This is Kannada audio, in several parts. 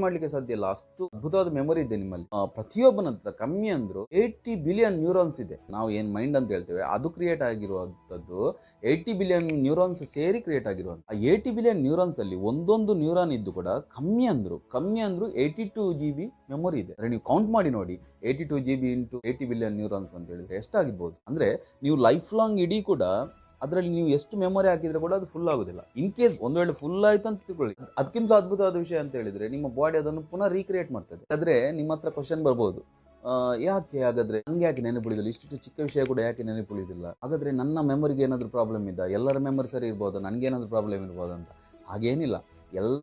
ಮಾಡ್ಲಿಕ್ಕೆ ಸಾಧ್ಯ ಇಲ್ಲ, ಅಷ್ಟು ಅದ್ಭುತವಾದ ಮೆಮೊರಿ ಇದೆ ನಿಮ್ಮಲ್ಲಿ. ಪ್ರತಿಯೊಬ್ಬನ ಹತ್ರ ಕಮ್ಮಿ ಅಂದ್ರು 80 ಬಿಲಿಯನ್ ನ್ಯೂರಾನ್ಸ್ ಇದೆ. ನಾವು ಏನ್ ಮೈಂಡ್ ಅಂತ ಹೇಳ್ತೇವೆ ಅದು ಕ್ರಿಯೇಟ್ ಆಗಿರುವಂತದ್ದು 80 ಬಿಲಿಯನ್ ನ್ಯೂರಾನ್ಸ್ ಸೇರಿ ಕ್ರಿಯೇಟ್ ಆಗಿರುವಂತ. ಆ 80 ಬಿಲಿಯನ್ ನ್ಯೂರಾನ್ಸ್ ಅಲ್ಲಿ ಒಂದೊಂದು ನ್ಯೂರಾನ್ ಇದ್ದು ಕೂಡ ಕಮ್ಮಿ ಅಂದ್ರು 82 GB ಮೆಮೊರಿ ಇದೆ. ಅಂದ್ರೆ ನೀವು ಕೌಂಟ್ ಮಾಡಿ ನೋಡಿ, 82 GB ಇಂಟು 80 ಬಿಲಿಯನ್ ನ್ಯೂರಾನ್ಸ್ ಅಂತ ಹೇಳಿದ್ರೆ ಎಷ್ಟಾಗಿರ್ಬೋದು. ಅಂದ್ರೆ ನೀವು ಲೈಫ್ ಲಾಂಗ್ ಇಡೀ ಕೂಡ ಅದರಲ್ಲಿ ನೀವು ಎಷ್ಟು ಮೆಮೊರಿ ಹಾಕಿದ್ರೆ ಕೂಡ ಅದು ಫುಲ್ ಆಗುದಿಲ್ಲ. ಇನ್ ಕೇಸ್ ಒಂದು ವೇಳೆ ಫುಲ್ ಆಯ್ತು ಅಂತ ತಿಳ್ಕೊಳ್ಳಿ, ಅದಕ್ಕಿಂತ ಅದ್ಭುತವಾದ ವಿಷಯ ಅಂತ ಹೇಳಿದ್ರೆ ನಿಮ್ಮ ಬಾಡಿ ಅದನ್ನು ಪುನಃ ರೀಕ್ರಿಯೇಟ್ ಮಾಡ್ತದೆ. ಆದ್ರೆ ನಿಮ್ಮ ಹತ್ರ ಕ್ವಶನ್ ಬರ್ಬೋದು, ಯಾಕೆ ಹಾಗಾದ್ರೆ ನಂಗೆ ಯಾಕೆ ನೆನಪುಳಿದಿಲ್ಲ, ಇಷ್ಟು ಚಿಕ್ಕ ವಿಷಯ ಕೂಡ ಯಾಕೆ ನೆನಪುಳಿದಿಲ್ಲ, ಹಾಗಾದ್ರೆ ನನ್ನ ಮೆಮೊರಿಗೆ ಏನಾದ್ರು ಪ್ರಾಬ್ಲಮ್ ಇದ್ದ, ಎಲ್ಲರ ಮೆಮೊರಿ ಸರಿ ಇರ್ಬೋದು, ನನ್ಗೇನಾದ್ರು ಪ್ರಾಬ್ಲಮ್ ಇರ್ಬೋದು ಅಂತ. ಹಾಗೇನಿಲ್ಲ,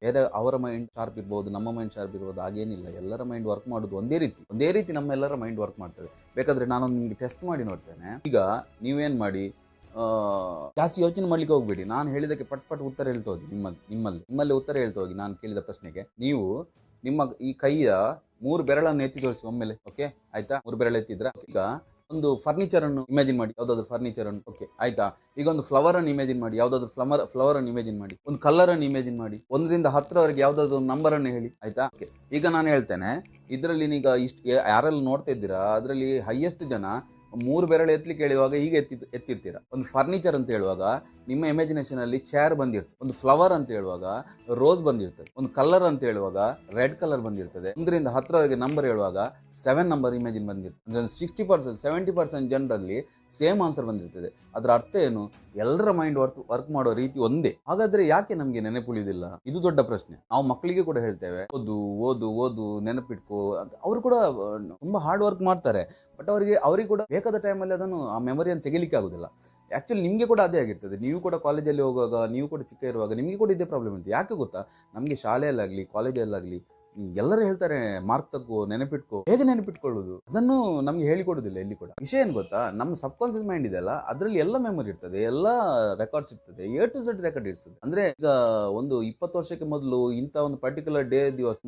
ಬೇರೆ ಅವರ ಮೈಂಡ್ ಶಾರ್ಪ್ ಇರ್ಬೋದು, ನಮ್ಮ ಮೈಂಡ್ ಶಾರ್ಪ್ ಇರ್ಬೋದು, ಹಾಗೇನಿಲ್ಲ. ಎಲ್ಲರ ಮೈಂಡ್ ವರ್ಕ್ ಮಾಡೋದು ಒಂದೇ ರೀತಿ ನಮ್ಮೆಲ್ಲರ ಮೈಂಡ್ ವರ್ಕ್ ಮಾಡ್ತದೆ. ಬೇಕಾದ್ರೆ ನಾನೊಂದು ನಿಮ್ಗೆ ಟೆಸ್ಟ್ ಮಾಡಿ ನೋಡ್ತೇನೆ. ಈಗ ನೀವೇನ್ ಮಾಡಿ, ಜಾಸ್ತಿ ಯೋಚನೆ ಮಾಡ್ಲಿಕ್ಕೆ ಹೋಗ್ಬೇಡಿ. ನಾನು ಹೇಳಿದಕ್ಕೆ ಪಟ್ ಉತ್ತರ ಹೇಳ್ತಾ ಹೋಗಿ. ನಿಮ್ಮಲ್ಲಿ ಉತ್ತರ ಹೇಳ್ತಾ ಹೋಗಿ. ನಾನು ಕೇಳಿದ ಪ್ರಶ್ನೆಗೆ ನೀವು ನಿಮ್ಮ ಈ ಕೈಯ 3 ಬೆರಳನ್ನು ಎತ್ತಿ ತೋರಿಸಿ ಒಮ್ಮೆಲೆ. ಓಕೆ ಆಯ್ತಾ? 3 ಬೆರಳು ಎತ್ತಿದ್ರ. ಈಗ ಒಂದು ಫರ್ನಿಚರ್ ಅನ್ನು ಇಮ್ಯಾಜಿನ್ ಮಾಡಿ, ಯಾವ್ದಾದ್ರು ಫರ್ನಿಚರ್ ಅನ್ನು. ಓಕೆ ಆಯ್ತಾ? ಈಗ ಒಂದು ಫ್ಲವರ್ ಅನ್ನು ಇಮ್ಯಾಜಿನ್ ಮಾಡಿ, ಯಾವ್ದಾದ್ರು ಫ್ಲವರ್ ಅನ್ನು ಇಮ್ಯಾಜಿನ್ ಮಾಡಿ. ಒಂದು ಕಲರ್ ಅನ್ನು ಇಮ್ಯಾಜಿನ್ ಮಾಡಿ. 1 ರಿಂದ 10ರವರೆಗೆ ಯಾವ್ದಾದ್ರು ಒಂದು ನಂಬರ್ ಅನ್ನು ಹೇಳಿ. ಆಯ್ತಾ? ಓಕೆ, ಈಗ ನಾನು ಹೇಳ್ತೇನೆ. ಇದರಲ್ಲಿ ಈಗ ಇಷ್ಟು ಯಾರೆಲ್ಲ ನೋಡ್ತಾ ಇದ್ದೀರಾ, ಅದರಲ್ಲಿ ಹೈಯೆಸ್ಟ್ ಜನ 3 ಬೆರಳು ಎತ್ತಲಿಕ್ಕೆ ಹೇಳುವಾಗ ಹೀಗೆ ಎತ್ತಿರ್ತೀರಾ. ಒಂದು ಫರ್ನಿಚರ್ ಅಂತ ಹೇಳುವಾಗ ನಿಮ್ಮ ಇಮ್ಯಾಜಿನೇಷನ್ ಅಲ್ಲಿ ಚೇರ್ ಬಂದಿರ್ತದೆ. ಒಂದು ಫ್ಲವರ್ ಅಂತ ಹೇಳುವಾಗ ರೋಸ್ ಬಂದಿರ್ತದೆ. ಒಂದು ಕಲರ್ ಅಂತ ಹೇಳುವಾಗ ರೆಡ್ ಕಲರ್ ಬಂದಿರ್ತದೆ. 1 ರಿಂದ 10ರವರೆಗೆ ನಂಬರ್ ಹೇಳುವಾಗ 7 ನಂಬರ್ ಇಮ್ಯಾಜಿನ್ ಬಂದಿರ್ತದೆ. ಅಂದ್ರೆ 60% 70% ಜನರಲ್ಲಿ ಸೇಮ್ ಆನ್ಸರ್ ಬಂದಿರ್ತದೆ. ಅದರ ಅರ್ಥ ಏನು? ಎಲ್ಲರ ಮೈಂಡ್ ವರ್ಕ್ ಮಾಡೋ ರೀತಿ ಒಂದೇ. ಹಾಗಾದ್ರೆ ಯಾಕೆ ನಮ್ಗೆ ನೆನಪುಳಿಯುವುದಿಲ್ಲ? ಇದು ದೊಡ್ಡ ಪ್ರಶ್ನೆ. ನಾವು ಮಕ್ಕಳಿಗೆ ಕೂಡ ಹೇಳ್ತೇವೆ, ಓದು ನೆನಪಿಟ್ಕೋ ಅಂತ. ಅವರು ಕೂಡ ತುಂಬಾ ಹಾರ್ಡ್ ವರ್ಕ್ ಮಾಡ್ತಾರೆ. ಬಟ್ ಅವರಿಗೆ ಕೂಡ ಬೇಕಾದ ಟೈಮಲ್ಲಿ ಅದನ್ನು ಆ ಮೆಮೊರಿಯನ್ನು ತೆಗಿಲಿಕ್ಕೆ ಆಗುದಿಲ್ಲ. ಆಕ್ಚುಲಿ ನಿಮ್ಗೆ ಕೂಡ ಅದೇ ಆಗಿರ್ತದೆ. ನೀವು ಕೂಡ ಕಾಲೇಜಲ್ಲಿ ಹೋಗುವಾಗ, ನೀವು ಕೂಡ ಚಿಕ್ಕ ಇರುವಾಗ ನಿಮಗೆ ಕೂಡ ಇದೇ ಪ್ರಾಬ್ಲಮ್ ಇರುತ್ತೆ. ಯಾಕೆ ಗೊತ್ತಾ? ನಮಗೆ ಶಾಲೆಯಲ್ಲಾಗ್ಲಿ ಕಾಲೇಜಲ್ಲಾಗ್ಲಿ ಎಲ್ಲರೂ ಹೇಳ್ತಾರೆ, ಮಾರ್ಕ್ ತಗೋ, ನೆನಪಿಟ್ಕೋ. ಹೇಗೆ ನೆನಪಿಟ್ಕೊಳ್ಳೋದು ಅದನ್ನು ನಮ್ಗೆ ಹೇಳಿಕೊಡುದಿಲ್ಲ ಎಲ್ಲಿ ಕೂಡ. ವಿಷಯ ಏನ್ ಗೊತ್ತಾ? ನಮ್ಮ ಸಬ್ ಕಾನ್ಸಿಯಸ್ ಮೈಂಡ್ ಇದೆಯಲ್ಲ, ಅದರಲ್ಲಿ ಎಲ್ಲ ಮೆಮೊರಿ ಇರ್ತದೆ, ಎಲ್ಲ ರೆಕಾರ್ಡ್ಸ್ ಇರ್ತದೆ, A to Z ರೆಕಾರ್ಡ್ ಇರ್ತದೆ. ಅಂದ್ರೆ ಈಗ ಒಂದು 20 ವರ್ಷಕ್ಕೆ ಮೊದಲು ಇಂಥ ಒಂದು ಪರ್ಟಿಕ್ಯುಲರ್ ಡೇ ದಿವಸ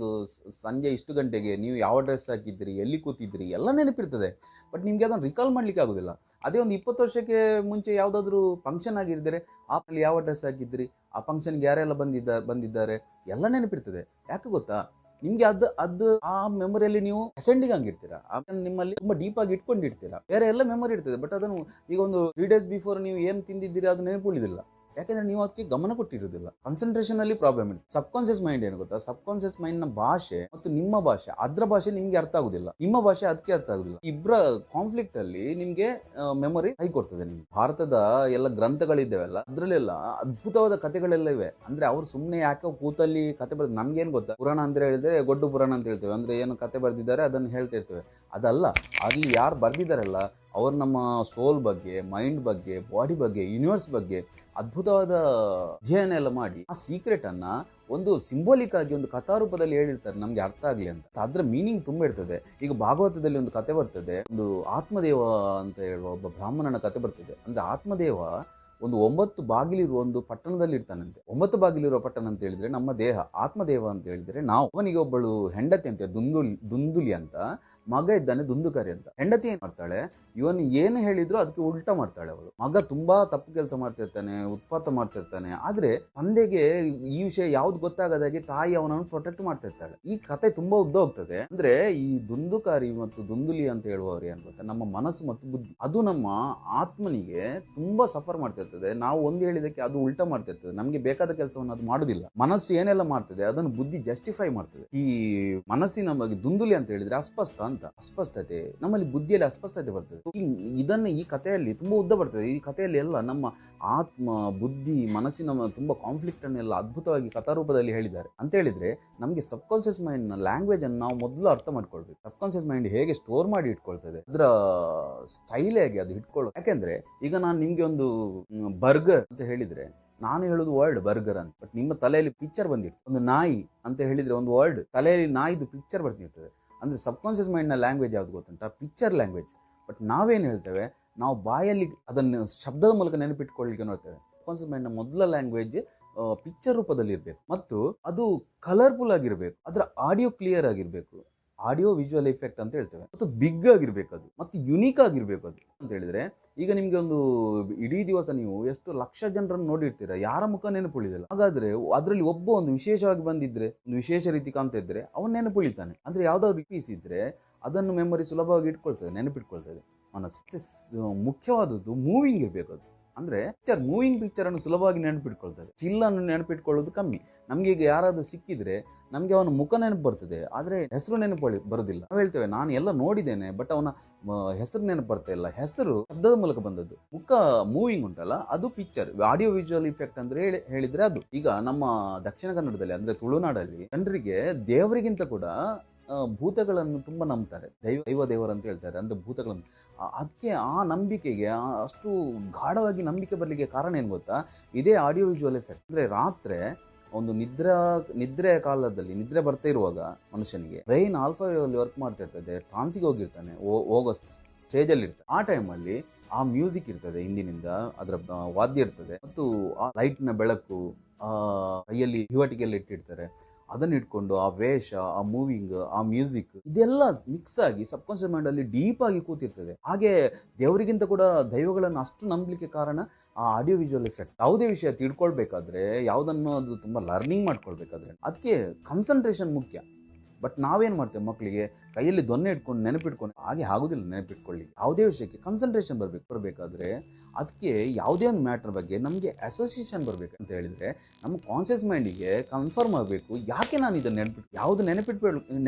ಸಂಜೆ ಇಷ್ಟು ಗಂಟೆಗೆ ನೀವು ಯಾವ ಡ್ರೆಸ್ ಹಾಕಿದ್ರಿ, ಎಲ್ಲಿ ಕೂತಿದ್ರಿ, ಎಲ್ಲ ನೆನಪಿರ್ತದೆ. ಬಟ್ ನಿಮ್ಗೆ ಅದನ್ನು ರಿಕಾಲ್ ಮಾಡ್ಲಿಕ್ಕೆ ಆಗುದಿಲ್ಲ. ಅದೇ ಒಂದು 20 ವರ್ಷಕ್ಕೆ ಮುಂಚೆ ಯಾವ್ದಾದ್ರು ಫಂಕ್ಷನ್ ಆಗಿರ್ತಾರೆ, ಆಪಲ್ಲಿ ಯಾವ ಡ್ರೆಸ್ ಹಾಕಿದ್ರಿ, ಆ ಫಂಕ್ಷನ್ಗೆ ಯಾರೆಲ್ಲ ಬಂದಿದ್ದಾರೆ ಎಲ್ಲ ನೆನಪಿರ್ತದೆ. ಯಾಕೆ ಗೊತ್ತಾ? ನಿಮ್ಗೆ ಅದು ಆ ಮೆಮೊರಿಯಲ್ಲಿ ನೀವು ಅಸೆಂಡಿಂಗ್ ಆಗಿರ್ತೀರಾ, ನಿಮ್ಮಲ್ಲಿ ತುಂಬಾ ಡೀಪ್ ಆಗಿ ಇಟ್ಕೊಂಡಿರ್ತೀರಾ. ಬೇರೆ ಎಲ್ಲ ಮೆಮೊರಿ ಇರ್ತದೆ, ಬಟ್ ಅದನ್ನು ಈಗ ಒಂದು 3 days ಬಿಫೋರ್ ನೀವು ಏನ್ ತಿಂದಿದ್ದೀರಿ ಅದು ನೆನಪುಳಿದಿಲ್ಲ. ಯಾಕೆಂದ್ರೆ ನೀವು ಅದಕ್ಕೆ ಗಮನ ಕೊಟ್ಟಿರೋದಿಲ್ಲ. ಕಾನ್ಸಂಟ್ರೇಷನ್ ಅಲ್ಲಿ ಪ್ರಾಬ್ಲಮ್ ಇದೆ. ಸಬ್ ಕಾನ್ಸಿಯಸ್ ಮೈಂಡ್ ಏನು ಗೊತ್ತಾ? ಸಬ್ ಕಾನ್ಸಿಯಸ್ ಮೈಂಡ್ ನ ಭಾಷೆ ಮತ್ತು ನಿಮ್ಮ ಭಾಷೆ, ಅದ್ರ ಭಾಷೆ ನಿಮ್ಗೆ ಅರ್ಥ ಆಗುದಿಲ್ಲ, ನಿಮ್ಮ ಭಾಷೆ ಅದಕ್ಕೆ ಅರ್ಥ ಆಗುದಿಲ್ಲ. ಇಬ್ಬರ ಕಾನ್ಫ್ಲಿಕ್ಟ್ ಅಲ್ಲಿ ನಿಮ್ಗೆ ಮೆಮೊರಿ ಕೈ ಕೊಡ್ತದೆ. ನಿಮ್ಗೆ ಭಾರತದ ಎಲ್ಲ ಗ್ರಂಥಗಳಿದ್ದಾವೆಲ್ಲ, ಅದ್ರಲ್ಲೆಲ್ಲ ಅದ್ಭುತವಾದ ಕಥೆಗಳೆಲ್ಲ ಇವೆ. ಅಂದ್ರೆ ಅವ್ರು ಸುಮ್ನೆ ಯಾಕೆ ಕೂತಲ್ಲಿ ಕತೆ ಬರ್ದು, ನಮ್ಗೇನ್ ಗೊತ್ತಾ? ಪುರಾಣ ಅಂತ ಹೇಳಿದ್ರೆ ಗೊಡ್ಡು ಪುರಾಣ ಅಂತ ಹೇಳ್ತೇವೆ. ಅಂದ್ರೆ ಏನು ಕತೆ ಬರ್ದಿದ್ದಾರೆ ಅದನ್ನು ಹೇಳ್ತಾ ಇರ್ತೇವೆ. ಅದಲ್ಲ, ಅಲ್ಲಿ ಯಾರು ಬರ್ದಿದ್ದಾರಲ್ಲ ಅವ್ರು ನಮ್ಮ ಸೋಲ್ ಬಗ್ಗೆ, ಮೈಂಡ್ ಬಗ್ಗೆ, ಬಾಡಿ ಬಗ್ಗೆ, ಯೂನಿವರ್ಸ್ ಬಗ್ಗೆ ಅದ್ಭುತವಾದ ಅಧ್ಯಯನ ಎಲ್ಲ ಮಾಡಿ ಆ ಸೀಕ್ರೆಟ್ ಅನ್ನ ಒಂದು ಸಿಂಬೋಲಿಕ್ ಆಗಿ ಒಂದು ಕಥಾರೂಪದಲ್ಲಿ ಹೇಳಿರ್ತಾರೆ, ನಮ್ಗೆ ಅರ್ಥ ಆಗ್ಲಿ ಅಂತ. ಅದ್ರ ಮೀನಿಂಗ್ ತುಂಬಾ ಇರ್ತದೆ. ಈಗ ಭಾಗವತದಲ್ಲಿ ಒಂದು ಕತೆ ಬರ್ತದೆ, ಒಂದು ಆತ್ಮದೇವ ಅಂತ ಹೇಳುವ ಒಬ್ಬ ಬ್ರಾಹ್ಮಣನ ಕತೆ ಬರ್ತದೆ. ಅಂದ್ರೆ ಆತ್ಮದೇವ ಒಂದು 9 ಬಾಗಿಲಿರುವ ಒಂದು ಪಟ್ಟಣದಲ್ಲಿ ಇರ್ತಾನಂತೆ. 9 ಬಾಗಿಲಿರುವ ಪಟ್ಟಣ ಅಂತ ಹೇಳಿದ್ರೆ ನಮ್ಮ ದೇಹ, ಆತ್ಮದೇವ ಅಂತ ಹೇಳಿದ್ರೆ ನಾವು. ಅವನಿಗೆ ಒಬ್ಬಳು ಹೆಂಡತಿ ಅಂತ, ದುಂದುಲಿ ಅಂತ, ಮಗ ಇದ್ದಾನೆ ದುಂದುಕಾರಿ ಅಂತ. ಹೆಂಡತಿ ಏನ್ ಮಾಡ್ತಾಳೆ, ಇವನು ಏನು ಹೇಳಿದ್ರು ಅದಕ್ಕೆ ಉಲ್ಟಾ ಮಾಡ್ತಾಳೆ ಅವಳು. ಮಗ ತುಂಬಾ ತಪ್ಪು ಕೆಲಸ ಮಾಡ್ತಿರ್ತಾನೆ, ಉತ್ಪಾತ ಮಾಡ್ತಿರ್ತಾನೆ. ಆದ್ರೆ ತಂದೆಗೆ ಈ ವಿಷಯ ಯಾವ್ದು ಗೊತ್ತಾಗದಾಗೆ ತಾಯಿ ಅವನನ್ನು ಪ್ರೊಟೆಕ್ಟ್ ಮಾಡ್ತಿರ್ತಾಳೆ. ಈ ಕತೆ ತುಂಬಾ ಉದ್ದ ಹೋಗ್ತದೆ. ಅಂದ್ರೆ ಈ ದುಂದುಕಾರಿ ಮತ್ತು ದುಂದುಲಿ ಅಂತ ಹೇಳುವವರು ಏನ್ ಗೊತ್ತಾ, ನಮ್ಮ ಮನಸ್ಸು ಮತ್ತು ಬುದ್ಧಿ, ಅದು ನಮ್ಮ ಆತ್ಮನಿಗೆ ತುಂಬಾ ಸಫರ್ ಮಾಡ್ತಿರ್ತದೆ. ನಾವು ಒಂದು ಹೇಳಿದಕ್ಕೆ ಅದು ಉಲ್ಟಾ ಮಾಡ್ತಿರ್ತದೆ. ನಮ್ಗೆ ಬೇಕಾದ ಕೆಲಸವನ್ನು ಅದು ಮಾಡುದಿಲ್ಲ. ಮನಸ್ಸು ಏನೆಲ್ಲ ಮಾಡ್ತದೆ ಅದನ್ನು ಬುದ್ಧಿ ಜಸ್ಟಿಫೈ ಮಾಡ್ತದೆ. ಈ ಮನಸ್ಸಿನ ಬಗ್ಗೆ ದುಂದುಲಿ ಅಂತ ಹೇಳಿದ್ರೆ ಅಸ್ಪಷ್ಟ ಅಂತ, ಅಸ್ಪಷ್ಟತೆ. ನಮ್ಮಲ್ಲಿ ಬುದ್ಧಿಯಲ್ಲಿ ಅಸ್ಪಷ್ಟತೆ ಬರ್ತದೆ. ಇದನ್ನ ಈ ಕಥೆಯಲ್ಲಿ ತುಂಬಾ ಉದ್ದ ಬರ್ತದೆ. ಈ ಕಥೆಯಲ್ಲಿ ಎಲ್ಲ ನಮ್ಮ ಆತ್ಮ, ಬುದ್ಧಿ, ಮನಸ್ಸಿನ ತುಂಬಾ ಕಾನ್ಫ್ಲಿಕ್ಟ್ ಅನ್ನೆಲ್ಲ ಅದ್ಭುತವಾಗಿ ಕಥಾರೂಪದಲ್ಲಿ ಹೇಳಿದ್ದಾರೆ. ಅಂತ ಹೇಳಿದ್ರೆ ನಮ್ಗೆ ಸಬ್ ಕಾನ್ಸಿಯಸ್ ಮೈಂಡ್ ನ ಲ್ಯಾಂಗ್ವೇಜ್ ಅನ್ನು ನಾವು ಮೊದಲು ಅರ್ಥ ಮಾಡ್ಕೊಳ್ಬೇಕು. ಸಬ್ ಕಾನ್ಸಿಯಸ್ ಮೈಂಡ್ ಹೇಗೆ ಸ್ಟೋರ್ ಮಾಡಿ ಇಟ್ಕೊಳ್ತದೆ, ಅದರ ಸ್ಟೈಲ್ ಹೇಗೆ ಅದು ಇಟ್ಕೊಳ್ಳೋದು. ಯಾಕೆಂದ್ರೆ ಈಗ ನಾನು ನಿಮ್ಗೆ ಒಂದು ಬರ್ಗರ್ ಅಂತ ಹೇಳಿದ್ರೆ ನಾನು ಹೇಳುದು ವರ್ಡ್ ಬರ್ಗರ್ ಅಂತ, ಬಟ್ ನಿಮ್ಮ ತಲೆಯಲ್ಲಿ ಪಿಕ್ಚರ್ ಬಂದಿರ್ತದೆ. ಒಂದು ನಾಯಿ ಅಂತ ಹೇಳಿದ್ರೆ ಒಂದು ವರ್ಡ್, ತಲೆಯಲ್ಲಿ ನಾಯಿದು ಪಿಕ್ಚರ್ ಬರ್ತಿರ್ತದೆ. ಅಂದ್ರೆ ಸಬ್ ಕಾನ್ಸಿಯಸ್ ಮೈಂಡ್ ನ ಲ್ಯಾಂಗ್ವೇಜ್ ಯಾವ್ದು ಗೊತ್ತುಂಟ? Picture language. ಬಟ್ ನಾವೇನ್ ಹೇಳ್ತೇವೆ, ನಾವು ಬಾಯಲ್ಲಿ ಅದನ್ನು ಶಬ್ದದ ಮೂಲಕ ನೆನಪಿಟ್ಕೊಳ್ಳಿಕ್ಕೆ ನೋಡ್ತೇವೆ. ಕಾನ್ಸಿಯಸ್ ಮೈಂಡ್ ನ ಮೊದಲ ಲ್ಯಾಂಗ್ವೇಜ್ ಪಿಕ್ಚರ್ ರೂಪದಲ್ಲಿ ಇರಬೇಕು, ಮತ್ತು ಅದು ಕಲರ್ಫುಲ್ ಆಗಿರ್ಬೇಕು, ಅದರ ಆಡಿಯೋ ಕ್ಲಿಯರ್ ಆಗಿರ್ಬೇಕು. ಆಡಿಯೋ ವಿಜುವಲ್ ಎಫೆಕ್ಟ್ ಅಂತ ಹೇಳ್ತೇವೆ. ಮತ್ತು ಬಿಗ್ ಆಗಿರ್ಬೇಕು ಅದು, ಮತ್ತು ಯುನೀಕ್ ಆಗಿರ್ಬೇಕು ಅದು ಅಂತ ಹೇಳಿದ್ರೆ. ಈಗ ನಿಮ್ಗೆ ಒಂದು ಇಡೀ ದಿವಸ ನೀವು ಎಷ್ಟು ಲಕ್ಷ ಜನರನ್ನು ನೋಡಿರ್ತೀರ, ಯಾರ ಮುಖ ನೆನಪುಳಿದಿಲ್ಲ. ಹಾಗಾದ್ರೆ ಅದರಲ್ಲಿ ಒಬ್ಬ ಒಂದು ವಿಶೇಷವಾಗಿ ಬಂದಿದ್ರೆ, ಒಂದು ವಿಶೇಷ ರೀತಿ ಕಾಣ್ತಾ ಇದ್ರೆ ಅವನ್ ನೆನಪುಳಿತಾನೆ. ಅಂದ್ರೆ ಯಾವ್ದಾದ್ರು ಪೀಸ್ ಇದ್ರೆ ಅದನ್ನು ಮೆಮೊರಿ ಸುಲಭವಾಗಿ ಇಟ್ಕೊಳ್ತದೆ, ನೆನಪಿಟ್ಕೊಳ್ತದೆ ಮನಸ್ಸು. ಮುಖ್ಯವಾದದ್ದು ಮೂವಿಂಗ್ ಇರ್ಬೇಕು ಅದು. ಅಂದ್ರೆ ಮೂವಿಂಗ್ ಪಿಕ್ಚರ್ ಅನ್ನು ಸುಲಭವಾಗಿ ನೆನಪಿಟ್ಕೊಳ್ತಾರೆ, ಸ್ಟಿಲ್ ಅನ್ನು ನೆನಪಿಟ್ಕೊಳ್ಳೋದು ಕಮ್ಮಿ. ನಮ್ಗೆ ಈಗ ಯಾರಾದ್ರೂ ಸಿಕ್ಕಿದ್ರೆ ನಮ್ಗೆ ಅವನ ಮುಖ ನೆನಪು ಬರ್ತದೆ, ಆದ್ರೆ ಹೆಸರು ನೆನಪು ಬರುದಿಲ್ಲ. ನಾವು ಹೇಳ್ತೇವೆ ನಾನು ಎಲ್ಲ ನೋಡಿದ್ದೇನೆ ಬಟ್ ಅವನ ಹೆಸರು ನೆನಪು ಬರ್ತಾ ಇಲ್ಲ. ಹೆಸರು ಶಬ್ದದ ಮೂಲಕ ಬಂದದ್ದು. ಮುಖ ಮೂವಿಂಗ್ ಉಂಟಲ್ಲ, ಅದು ಪಿಕ್ಚರ್. ಆಡಿಯೋ ವಿಜುವಲ್ ಇಫೆಕ್ಟ್ ಅಂದ್ರೆ ಹೇಳಿದ್ರೆ ಅದು. ಈಗ ನಮ್ಮ ದಕ್ಷಿಣ ಕನ್ನಡದಲ್ಲಿ ಅಂದ್ರೆ ತುಳುನಾಡಲ್ಲಿ ಜನರಿಗೆ ದೇವರಿಗಿಂತ ಕೂಡ ಭೂತಗಳನ್ನು ತುಂಬಾ ನಂಬ್ತಾರೆ. ದೇವರು ಅಂತ ಹೇಳ್ತಾರೆ, ಅಂದ್ರೆ ಭೂತಗಳನ್ನು. ಅದಕ್ಕೆ ಆ ನಂಬಿಕೆಗೆ ಅಷ್ಟು ಗಾಢವಾಗಿ ನಂಬಿಕೆ ಬರ್ಲಿಕ್ಕೆ ಕಾರಣ ಏನ್ ಗೊತ್ತಾ? ಇದೇ ಆಡಿಯೋ ವಿಜುವಲ್ ಎಫೆಕ್ಟ್. ಅಂದ್ರೆ ರಾತ್ರಿ ಒಂದು ನಿದ್ರೆ ಕಾಲದಲ್ಲಿ ನಿದ್ರೆ ಬರ್ತಾ ಇರುವಾಗ ಮನುಷ್ಯನಿಗೆ ಬ್ರೈನ್ ಆಲ್ಫಾ ವೇವ್ ವರ್ಕ್ ಮಾಡ್ತಾ ಇರ್ತದೆ, ಟ್ರಾನ್ಸಿಗೆ ಹೋಗಿರ್ತಾನೆ, ಹೋಗೋ ಸ್ಟೇಜಲ್ಲಿ ಇರ್ತಾನೆ. ಆ ಟೈಮಲ್ಲಿ ಆ ಮ್ಯೂಸಿಕ್ ಇರ್ತದೆ, ಹಿಂದಿನಿಂದ ಅದರ ವಾದ್ಯ ಇರ್ತದೆ, ಮತ್ತು ಆ ಲೈಟ್ನ ಬೆಳಕು, ಆ ಕೈಯಲ್ಲಿ ಹಿವಟಿಗೆಲ್ಲ ಇಟ್ಟಿರ್ತಾರೆ, ಅದನ್ನ ಇಟ್ಕೊಂಡು ಆ ವೇಷ, ಆ ಮೂವಿಂಗ್, ಆ ಮ್ಯೂಸಿಕ್, ಇದೆಲ್ಲ ಮಿಕ್ಸ್ ಆಗಿ ಸಬ್ ಕಾನ್ಷಿಯಸ್ ಮೈಂಡ್ ಅಲ್ಲಿ ಡೀಪ್ ಆಗಿ ಕೂತಿರ್ತದೆ. ಹಾಗೆ ದೇವರಿಗಿಂತ ಕೂಡ ದೈವಗಳನ್ನು ಅಷ್ಟು ನಂಬಲಿಕ್ಕೆ ಕಾರಣ ಆ ಆಡಿಯೋ ವಿಜುವಲ್ ಎಫೆಕ್ಟ್. ಯಾವುದೇ ವಿಷಯ ತಿಳ್ಕೊಳ್ಬೇಕಾದ್ರೆ, ಯಾವುದನ್ನು ಅದು ತುಂಬಾ ಲರ್ನಿಂಗ್ ಮಾಡ್ಕೊಳ್ಬೇಕಾದ್ರೆ ಅದಕ್ಕೆ ಕಾನ್ಸಂಟ್ರೇಷನ್ ಮುಖ್ಯ. ಬಟ್ ನಾವೇನ್ ಮಾಡ್ತೇವೆ, ಮಕ್ಕಳಿಗೆ ಕೈಯಲ್ಲಿ ದೊನ್ನೆ ಇಟ್ಕೊಂಡು ನೆನಪಿಟ್ಕೊಂಡು ಹಾಗೆ ಆಗುದಿಲ್ಲ. ನೆನಪಿಟ್ಕೊಳ್ಳಿ, ಯಾವುದೇ ವಿಷಯಕ್ಕೆ ಕಾನ್ಸಂಟ್ರೇಷನ್ ಬರಬೇಕಾದ್ರೆ ಅದಕ್ಕೆ ಯಾವುದೇ ಒಂದು ಮ್ಯಾಟರ್ ಬಗ್ಗೆ ನಮಗೆ ಅಸೋಸಿಯೇಷನ್ ಬರಬೇಕು ಅಂತ ಹೇಳಿದ್ರೆ ನಮ್ಮ ಕಾನ್ಷಿಯಸ್ ಮೈಂಡಿಗೆ ಕನ್ಫರ್ಮ್ ಆಗಬೇಕು, ಯಾಕೆ ನಾನು ಇದನ್ನು ಯಾವುದು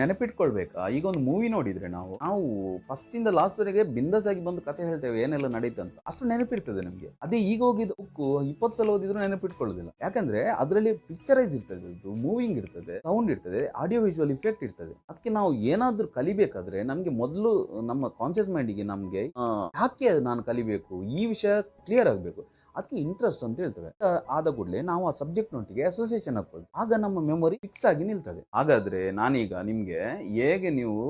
ನೆನಪಿಟ್ಕೊಳ್ಬೇಕಾ. ಈಗ ಒಂದು ಮೂವಿ ನೋಡಿದ್ರೆ ನಾವು ಫಸ್ಟ್ ಇಂದ ಲಾಸ್ಟ್ ವರೆಗೆ ಬಿಂದಾಸ್ ಆಗಿ ಬಂದು ಕತೆ ಹೇಳ್ತೇವೆ, ಏನೆಲ್ಲ ನಡೀತಂತ ಅಷ್ಟು ನೆನಪಿರ್ತದೆ ನಮಗೆ. ಅದೇ ಈಗ ಹೋಗಿದ್ದು ಬುಕ್ಕು 20 ಸಲ ಓದಿದ್ರು ನೆನಪಿಟ್ಕೊಳ್ಳೋದಿಲ್ಲ. ಯಾಕಂದ್ರೆ ಅದರಲ್ಲಿ ಪಿಕ್ಚರೈಸ್ ಇರ್ತದೆ, ಮೂವಿಂಗ್ ಇರ್ತದೆ, ಸೌಂಡ್ ಇರ್ತದೆ, ಆಡಿಯೋ ವಿಜುವಲ್ ಇಫೆಕ್ಟ್ ಇರ್ತದೆ. ಅದಕ್ಕೆ ನಾವು ಏನಾದ್ರೂ ಕಲಿಬೇಕಾದ್ರೆ ನಮ್ಗೆ ಮೊದಲು ನಮ್ಮ ಕಾನ್ಷಿಯಸ್ ಮೈಂಡಿಗೆ ನಮ್ಗೆ ಯಾಕೆ ನಾನು ಕಲಿಬೇಕು, ಈ ವಿಷಯ ಕ್ಲಿಯರ್ ಆಗಬೇಕು, ಅದಕ್ಕೆ ಇಂಟ್ರೆಸ್ಟ್ ಅಂತ ಹೇಳ್ತೇವೆ. ಆದ ಕೂಡಲೇ ನಾವು ಆ ಸಬ್ಜೆಕ್ಟ್ ನೊಟ್ಟಿಗೆ ಅಸೋಸಿಯೇಷನ್ ಹಾಕೊಳ್ಳೋದು, ಆಗ ನಮ್ಮ ಮೆಮೊರಿ ಫಿಕ್ಸ್ ಆಗಿ ನಿಲ್ತದೆ. ಹಾಗಾದ್ರೆ ನಾನೀಗ ನಿಮ್ಗೆ ಹೇಗೆ ನೀವು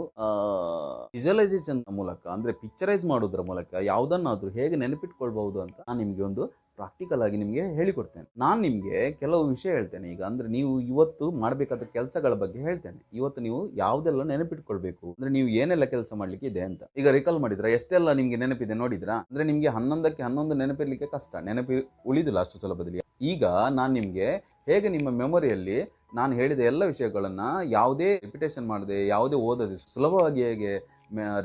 ವಿಜುವಲೈಸೇಷನ್ ಮೂಲಕ ಅಂದ್ರೆ ಪಿಕ್ಚರೈಸ್ ಮಾಡೋದ್ರ ಮೂಲಕ ಯಾವುದನ್ನಾದ್ರೂ ಹೇಗೆ ನೆನಪಿಟ್ಕೊಳ್ಬಹುದು ಅಂತ ನಾನು ನಿಮ್ಗೆ ಒಂದು ಪ್ರಾಕ್ಟಿಕಲ್ ಆಗಿ ನಿಮ್ಗೆ ಹೇಳಿಕೊಡ್ತೇನೆ. ನಾನು ನಿಮ್ಗೆ ಕೆಲವು ವಿಷಯ ಹೇಳ್ತೇನೆ. ಈಗ ಅಂದ್ರೆ ನೀವು ಇವತ್ತು ಮಾಡಬೇಕಾದ ಕೆಲಸಗಳ ಬಗ್ಗೆ ಹೇಳ್ತೇನೆ. ಇವತ್ತು ನೀವು ಯಾವ್ದೆಲ್ಲ ನೆನಪಿಟ್ಕೊಳ್ಬೇಕು, ಅಂದ್ರೆ ನೀವು ಏನೆಲ್ಲ ಕೆಲಸ ಮಾಡ್ಲಿಕ್ಕೆ ಇದೆ ಅಂತ ಈಗ ರಿಕಾಲ್ ಮಾಡಿದ್ರ, ಎಷ್ಟೆಲ್ಲ ನಿಮ್ಗೆ ನೆನಪಿದೆ ನೋಡಿದ್ರಾ? ಅಂದ್ರೆ ನಿಮ್ಗೆ 11ಕ್ಕೆ 11 ನೆನಪಿರ್ಲಿಕ್ಕೆ ಕಷ್ಟ, ನೆನಪಿ ಉಳಿದಿಲ್ಲ ಅಷ್ಟು ಸುಲಭದಲ್ಲಿ. ಈಗ ನಾನು ನಿಮ್ಗೆ ಹೇಗೆ ನಿಮ್ಮ ಮೆಮೊರಿಯಲ್ಲಿ ನಾನು ಹೇಳಿದ ಎಲ್ಲ ವಿಷಯಗಳನ್ನ ಯಾವುದೇ ರಿಪಿಟೇಷನ್ ಮಾಡದೆ, ಯಾವುದೇ ಓದದೆ ಸುಲಭವಾಗಿ ಹೇಗೆ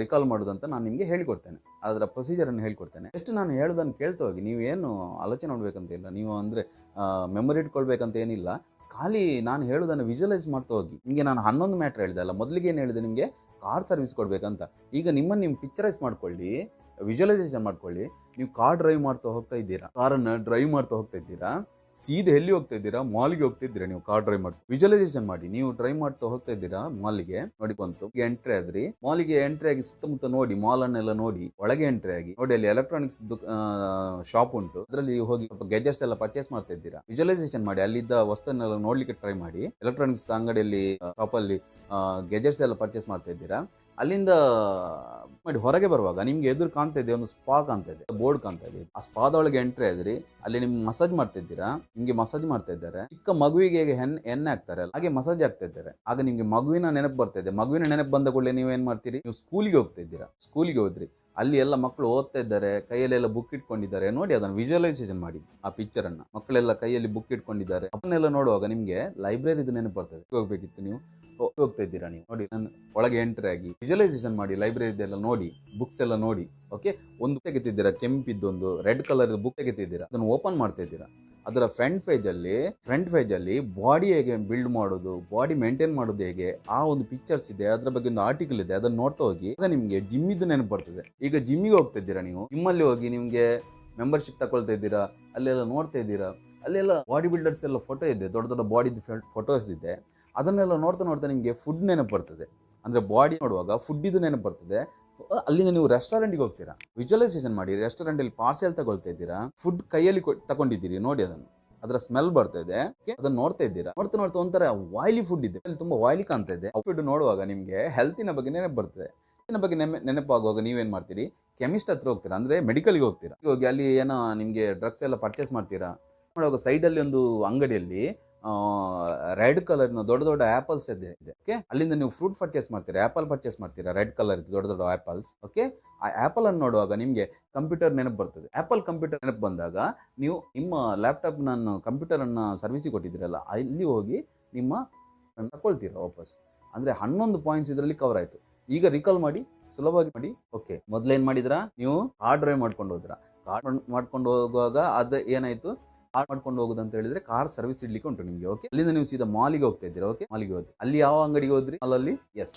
ರಿಕಾಲ್ ಮಾಡೋದಂತ ನಾನು ನಿಮ್ಗೆ ಹೇಳಿಕೊಡ್ತೇನೆ. ಅದರ ಪ್ರೊಸೀಜರ್ ಅನ್ನು ಹೇಳ್ಕೊಡ್ತೇನೆ. ಎಷ್ಟು ನಾನು ಹೇಳೋದನ್ನು ಕೇಳ್ತಾ ಹೋಗಿ, ನೀವೇನು ಆಲೋಚನೆ ಮಾಡ್ಬೇಕಂತ ಇಲ್ಲ, ನೀವು ಅಂದ್ರೆ ಮೆಮೊರಿ ಇಟ್ಕೊಳ್ಬೇಕಂತ ಏನಿಲ್ಲ. ಖಾಲಿ ನಾನು ಹೇಳೋದನ್ನು ವಿಜುವಲೈಸ್ ಮಾಡ್ತಾ ಹೋಗಿ. ನಿಮಗೆ ನಾನು 11 ಮ್ಯಾಟ್ರ್ ಹೇಳಿದೆ ಅಲ್ಲ, ಮೊದಲಿಗೆ ಏನು ಹೇಳಿದೆ ನಿಮಗೆ, ಕಾರ್ ಸರ್ವಿಸ್ ಕೊಡ್ಬೇಕಂತ. ಈಗ ನೀವು ಪಿಕ್ಚರೈಸ್ ಮಾಡ್ಕೊಳ್ಳಿ, ವಿಜುವಲೈಸೇಷನ್ ಮಾಡ್ಕೊಳ್ಳಿ. ನೀವು ಕಾರ್ ಡ್ರೈವ್ ಮಾಡ್ತಾ ಹೋಗ್ತಾ ಇದ್ದೀರಾ, ಕಾರನ್ನು ಡ್ರೈವ್ ಮಾಡ್ತಾ ಹೋಗ್ತಾ ಇದ್ದೀರಾ, ಸೀದಾ ಎಲ್ಲಿ ಹೋಗ್ತಾ ಇದ್ದೀರಾ, ಮಾಲ್ಗೆ ಹೋಗ್ತಾ ಇದ್ದೀರಾ. ನೀವು ಕಾರ್ ಡ್ರೈವ್ ಮಾಡಿ ವಿಜುವಲೈಸೇಷನ್ ಮಾಡಿ. ನೀವು ಡ್ರೈವ್ ಮಾಡ್ತಾ ಹೋಗ್ತಾ ಇದ್ದೀರಾ ಮಾಲ್ಗೆ, ನೋಡಿ ಬಂತು, ಎಂಟ್ರಿ ಆದ್ರಿ, ಮಾಲಿಗೆ ಎಂಟ್ರಿ ಆಗಿ ಸುತ್ತಮುತ್ತ ನೋಡಿ, ಮಾಲ್ ಅನ್ನೆಲ್ಲ ನೋಡಿ, ಒಳಗೆ ಎಂಟ್ರಿ ಆಗಿ ನೋಡಿ, ಅಲ್ಲಿ ಎಲೆಕ್ಟ್ರಾನಿಕ್ಸ್ ಶಾಪ್ ಉಂಟು, ಅದರಲ್ಲಿ ಹೋಗಿ ಸ್ವಲ್ಪ ಗೆಜೆಟ್ಸ್ ಎಲ್ಲ ಪರ್ಚೇಸ್ ಮಾಡ್ತಾ ಇದ್ದೀರಾ. ವಿಜುವಲೈಸೇಷನ್ ಮಾಡಿ, ಅಲ್ಲಿದ್ದ ವಸ್ತುವನ್ನೆಲ್ಲ ನೋಡ್ಲಿಕ್ಕೆ ಟ್ರೈ ಮಾಡಿ. ಎಲೆಕ್ಟ್ರಾನಿಕ್ಸ್ ಅಂಗಡಿಯಲ್ಲಿ ಶಾಪ್ ಅಲ್ಲಿ ಗೆಜೆಟ್ಸ್ ಎಲ್ಲ ಪರ್ಚೇಸ್ ಮಾಡ್ತಾ ಇದ್ದೀರಾ. ಅಲ್ಲಿಂದ ಮಾಡಿ ಹೊರಗೆ ಬರುವಾಗ ನಿಮ್ಗೆ ಎದುರು ಕಾಣ್ತಾ ಇದೆ, ಒಂದು ಸ್ಪಾ ಕಾಣ್ತಾ ಇದೆ, ಬೋರ್ಡ್ ಕಾಣ್ತಾ ಇದೆ. ಆ ಸ್ಪಾದೊಳಗೆ ಎಂಟ್ರಿ ಆದ್ರಿ, ಅಲ್ಲಿ ನಿಮ್ಗೆ ಮಸಾಜ್ ಮಾಡ್ತಾ ಇದ್ದೀರಾ. ನಿಮ್ಗೆ ಮಸಾಜ್ ಮಾಡ್ತಾ ಇದ್ದಾರೆ. ಚಿಕ್ಕ ಮಗುವಿಗೆ ಹೇಗೆ ಎಣ್ಣೆ ಹಾಕ್ತಾರೆ ಹಾಗೆ ಮಸಾಜ್ ಆಗ್ತಾ ಇದ್ದಾರೆ. ಆಗ ನಿಮ್ಗೆ ಮಗುವಿನ ನೆನಪು ಬರ್ತಾ ಇದೆ. ಮಗುವಿನ ನೆನಪು ಬಂದ ಕೂಡಲೇ ನೀವೇನ್ ಮಾಡ್ತೀರಿ, ನೀವು ಸ್ಕೂಲಿಗೆ ಹೋಗ್ತಾ ಇದ್ದೀರಾ. ಸ್ಕೂಲಿಗೆ ಹೋದ್ರಿ, ಅಲ್ಲಿ ಎಲ್ಲ ಮಕ್ಕಳು ಓದ್ತಾ ಇದ್ದಾರೆ, ಕೈಯಲ್ಲೆಲ್ಲ ಬುಕ್ ಇಟ್ಕೊಂಡಿದ್ದಾರೆ. ನೋಡಿ, ಅದನ್ನು ವಿಜುವಲೈಸೇಷನ್ ಮಾಡಿ. ಆ ಪಿಕ್ಚರ್ ಅನ್ನ ಮಕ್ಕಳೆಲ್ಲ ಕೈಯಲ್ಲಿ ಬುಕ್ ಇಟ್ಕೊಂಡಿದ್ದಾರೆ, ಅದನ್ನೆಲ್ಲ ನೋಡುವಾಗ ನಿಮ್ಗೆ ಲೈಬ್ರರಿದು ನೆನಪು ಬರ್ತದೆ. ಹೋಗ್ಬೇಕಿತ್ತು, ನೀವು ಹೋಗ್ತಾ ಇದ್ದೀರಾ. ನೀವು ನೋಡಿ, ನಾನು ಒಳಗೆ ಎಂಟ್ರಿ ಆಗಿ ವಿಜುವಲೈಸೇಷನ್ ಮಾಡಿ, ಲೈಬ್ರರಿದೆಲ್ಲ ನೋಡಿ, ಬುಕ್ಸ್ ಎಲ್ಲ ನೋಡಿ. ಓಕೆ, ಒಂದು ತೆಗೆತಿದ್ದೀರಾ, ಕೆಂಪಿದ್ದೊಂದು ರೆಡ್ ಕಲರ್ ಬುಕ್ ತೆಗೆತಿದ್ದೀರಾ, ಅದನ್ನು ಓಪನ್ ಮಾಡ್ತಾ ಇದ್ದೀರಾ. ಅದರ ಫ್ರಂಟ್ ಪೇಜ್ ಅಲ್ಲಿ ಬಾಡಿ ಹೇಗೆ ಬಿಲ್ಡ್ ಮಾಡೋದು, ಬಾಡಿ ಮೇಂಟೈನ್ ಮಾಡೋದು ಹೇಗೆ, ಆ ಒಂದು ಪಿಕ್ಚರ್ಸ್ ಇದೆ, ಅದ್ರ ಬಗ್ಗೆ ಒಂದು ಆರ್ಟಿಕಲ್ ಇದೆ, ಅದನ್ನ ನೋಡ್ತಾ ಹೋಗಿ. ಈಗ ನಿಮ್ಗೆ ಜಿಮ್ ಇದ್ದು ನೆನಪು ಬರ್ತದೆ. ಈಗ ಜಿಮ್ಮಿಗೆ ಹೋಗ್ತಾ ಇದ್ದೀರಾ, ನೀವು ಜಿಮ್ಮಲ್ಲಿ ಹೋಗಿ ನಿಮ್ಗೆ ಮೆಂಬರ್ಶಿಪ್ ತಗೊಳ್ತಾ ಇದ್ದೀರಾ, ಅಲ್ಲೆಲ್ಲ ನೋಡ್ತಾ ಇದ್ದೀರಾ, ಅಲ್ಲೆಲ್ಲ ಬಾಡಿ ಬಿಲ್ಡರ್ಸ್ ಎಲ್ಲ ಫೋಟೋ ಇದೆ, ದೊಡ್ಡ ದೊಡ್ಡ ಬಾಡಿ ಫೋಟೋಸ್ ಇದೆ. ಅದನ್ನೆಲ್ಲ ನೋಡ್ತಾ ನಿಮ್ಗೆ ಫುಡ್ ನೆನಪು ಬರ್ತದೆ. ಅಂದ್ರೆ ಬಾಡಿ ನೋಡುವಾಗ ಫುಡ್ ಇದು ನೆನಪು ಬರ್ತದೆ. ಅಲ್ಲಿಂದ ನೀವು ರೆಸ್ಟೋರೆಂಟ್ಗೆ ಹೋಗ್ತೀರಾ, ವಿಜುವಲೈಸೇಷನ್ ಮಾಡಿ. ರೆಸ್ಟೋರೆಂಟ್ ಅಲ್ಲಿ ಪಾರ್ಸೆಲ್ ತಗೊಳ್ತಾ ಇದ್ದೀರಾ, ಫುಡ್ ಕೈಯಲ್ಲಿ ತಗೊಂಡಿದ್ದೀರಿ, ನೋಡಿ ಅದನ್ನು, ಅದರ ಸ್ಮೆಲ್ ಬರ್ತಾ ಇದೆ, ಅದನ್ನ ನೋಡ್ತಾ ಇದ್ದೀರಾ. ನೋಡ್ತಾ ಒಂಥರ ವಾಯ್ಲಿ ಫುಡ್ ಇದೆ, ತುಂಬಾ ವಾಯ್ಲಿ ಕಾಣ್ತಾ ಇದೆ. ಫುಡ್ ನೋಡುವಾಗ ನಿಮ್ಗೆ ಹೆಲ್ತಿನ ಬಗ್ಗೆ ನೆನಪು ಬರ್ತದೆ. ಹೆಲ್ತಿನ ಬಗ್ಗೆ ನೆನಪಾಗುವಾಗ ನೀವೇನ್ ಮಾಡ್ತೀರಿ, ಕೆಮಿಸ್ಟ್ ಹತ್ರ ಹೋಗ್ತೀರಾ, ಅಂದ್ರೆ ಮೆಡಿಕಲ್ಗೆ ಹೋಗ್ತೀರಾ. ಹೋಗಿ ಅಲ್ಲಿ ಏನೋ ನಿಮ್ಗೆ ಡ್ರಗ್ಸ್ ಎಲ್ಲ ಪರ್ಚೇಸ್ ಮಾಡ್ತೀರಾ. ಮಾಡುವಾಗ ಸೈಡ್ ಅಲ್ಲಿ ಒಂದು ಅಂಗಡಿಯಲ್ಲಿ ರೆಡ್ ಕಲರ್ನ ದೊಡ್ಡ ದೊಡ್ಡ ಆಪಲ್ಸ್ ಇದೆ. ಓಕೆ, ಅಲ್ಲಿಂದ ನೀವು ಫ್ರೂಟ್ ಪರ್ಚೇಸ್ ಮಾಡ್ತೀರಾ, ಆಪಲ್ ಪರ್ಚೇಸ್ ಮಾಡ್ತೀರಾ, ರೆಡ್ ಕಲರ್ ದೊಡ್ಡ ದೊಡ್ಡ ಆಪಲ್ಸ್. ಓಕೆ, ಆ ಆಪಲ್ ಅನ್ನು ನೋಡುವಾಗ ನಿಮಗೆ ಕಂಪ್ಯೂಟರ್ ನೆನಪು ಬರ್ತದೆ. ಆಪಲ್ ಕಂಪ್ಯೂಟರ್ ನೆನಪು ಬಂದಾಗ ನೀವು ನಿಮ್ಮ ಲ್ಯಾಪ್ಟಾಪ್ ಕಂಪ್ಯೂಟರ್ ಅನ್ನ ಸರ್ವಿಸಿಗೆ ಕೊಟ್ಟಿದ್ದೀರಲ್ಲ, ಅಲ್ಲಿ ಹೋಗಿ ನಿಮ್ಮ ತಗೊಳ್ತೀರಾ ವಾಪಸ್. ಅಂದ್ರೆ 11 ಪಾಯಿಂಟ್ಸ್ ಇದರಲ್ಲಿ ಕವರ್ ಆಯ್ತು. ಈಗ ರಿಕಾಲ್ ಮಾಡಿ, ಸುಲಭವಾಗಿ ಮಾಡಿ. ಓಕೆ, ಮೊದ್ಲೇನ್ ಮಾಡಿದ್ರಾ, ನೀವು ಕಾರ್ ಡ್ರೈವ್ ಮಾಡ್ಕೊಂಡು ಹೋದ್ರ. ಕಾರ್ ಮಾಡ್ಕೊಂಡು ಹೋಗುವಾಗ ಅದು ಏನಾಯ್ತು, ಕಾರ್ ಮಾಡ್ಕೊಂಡು ಹೋಗುದು ಅಂತ ಹೇಳಿದ್ರೆ ಕಾರ್ ಸರ್ವಿಸ್ ಇಡ್ಲಿಕ್ಕೆ ಉಂಟು ನಿಮ್ಗೆ. ಓಕೆ, ಅಲ್ಲಿಂದ ನೀವು ಸೀದಾ ಮಾಲಿಗೆ ಹೋಗ್ತಾ ಇದ್ದೀರಾ. ಓಕೆ, ಮಾಲಿಗೆ ಹೋದ್ರಿ, ಅಲ್ಲಿ ಯಾವ ಅಂಗಡಿಗೆ ಹೋದ್ರಿ, ಅಲ್ಲಿ ಎಸ್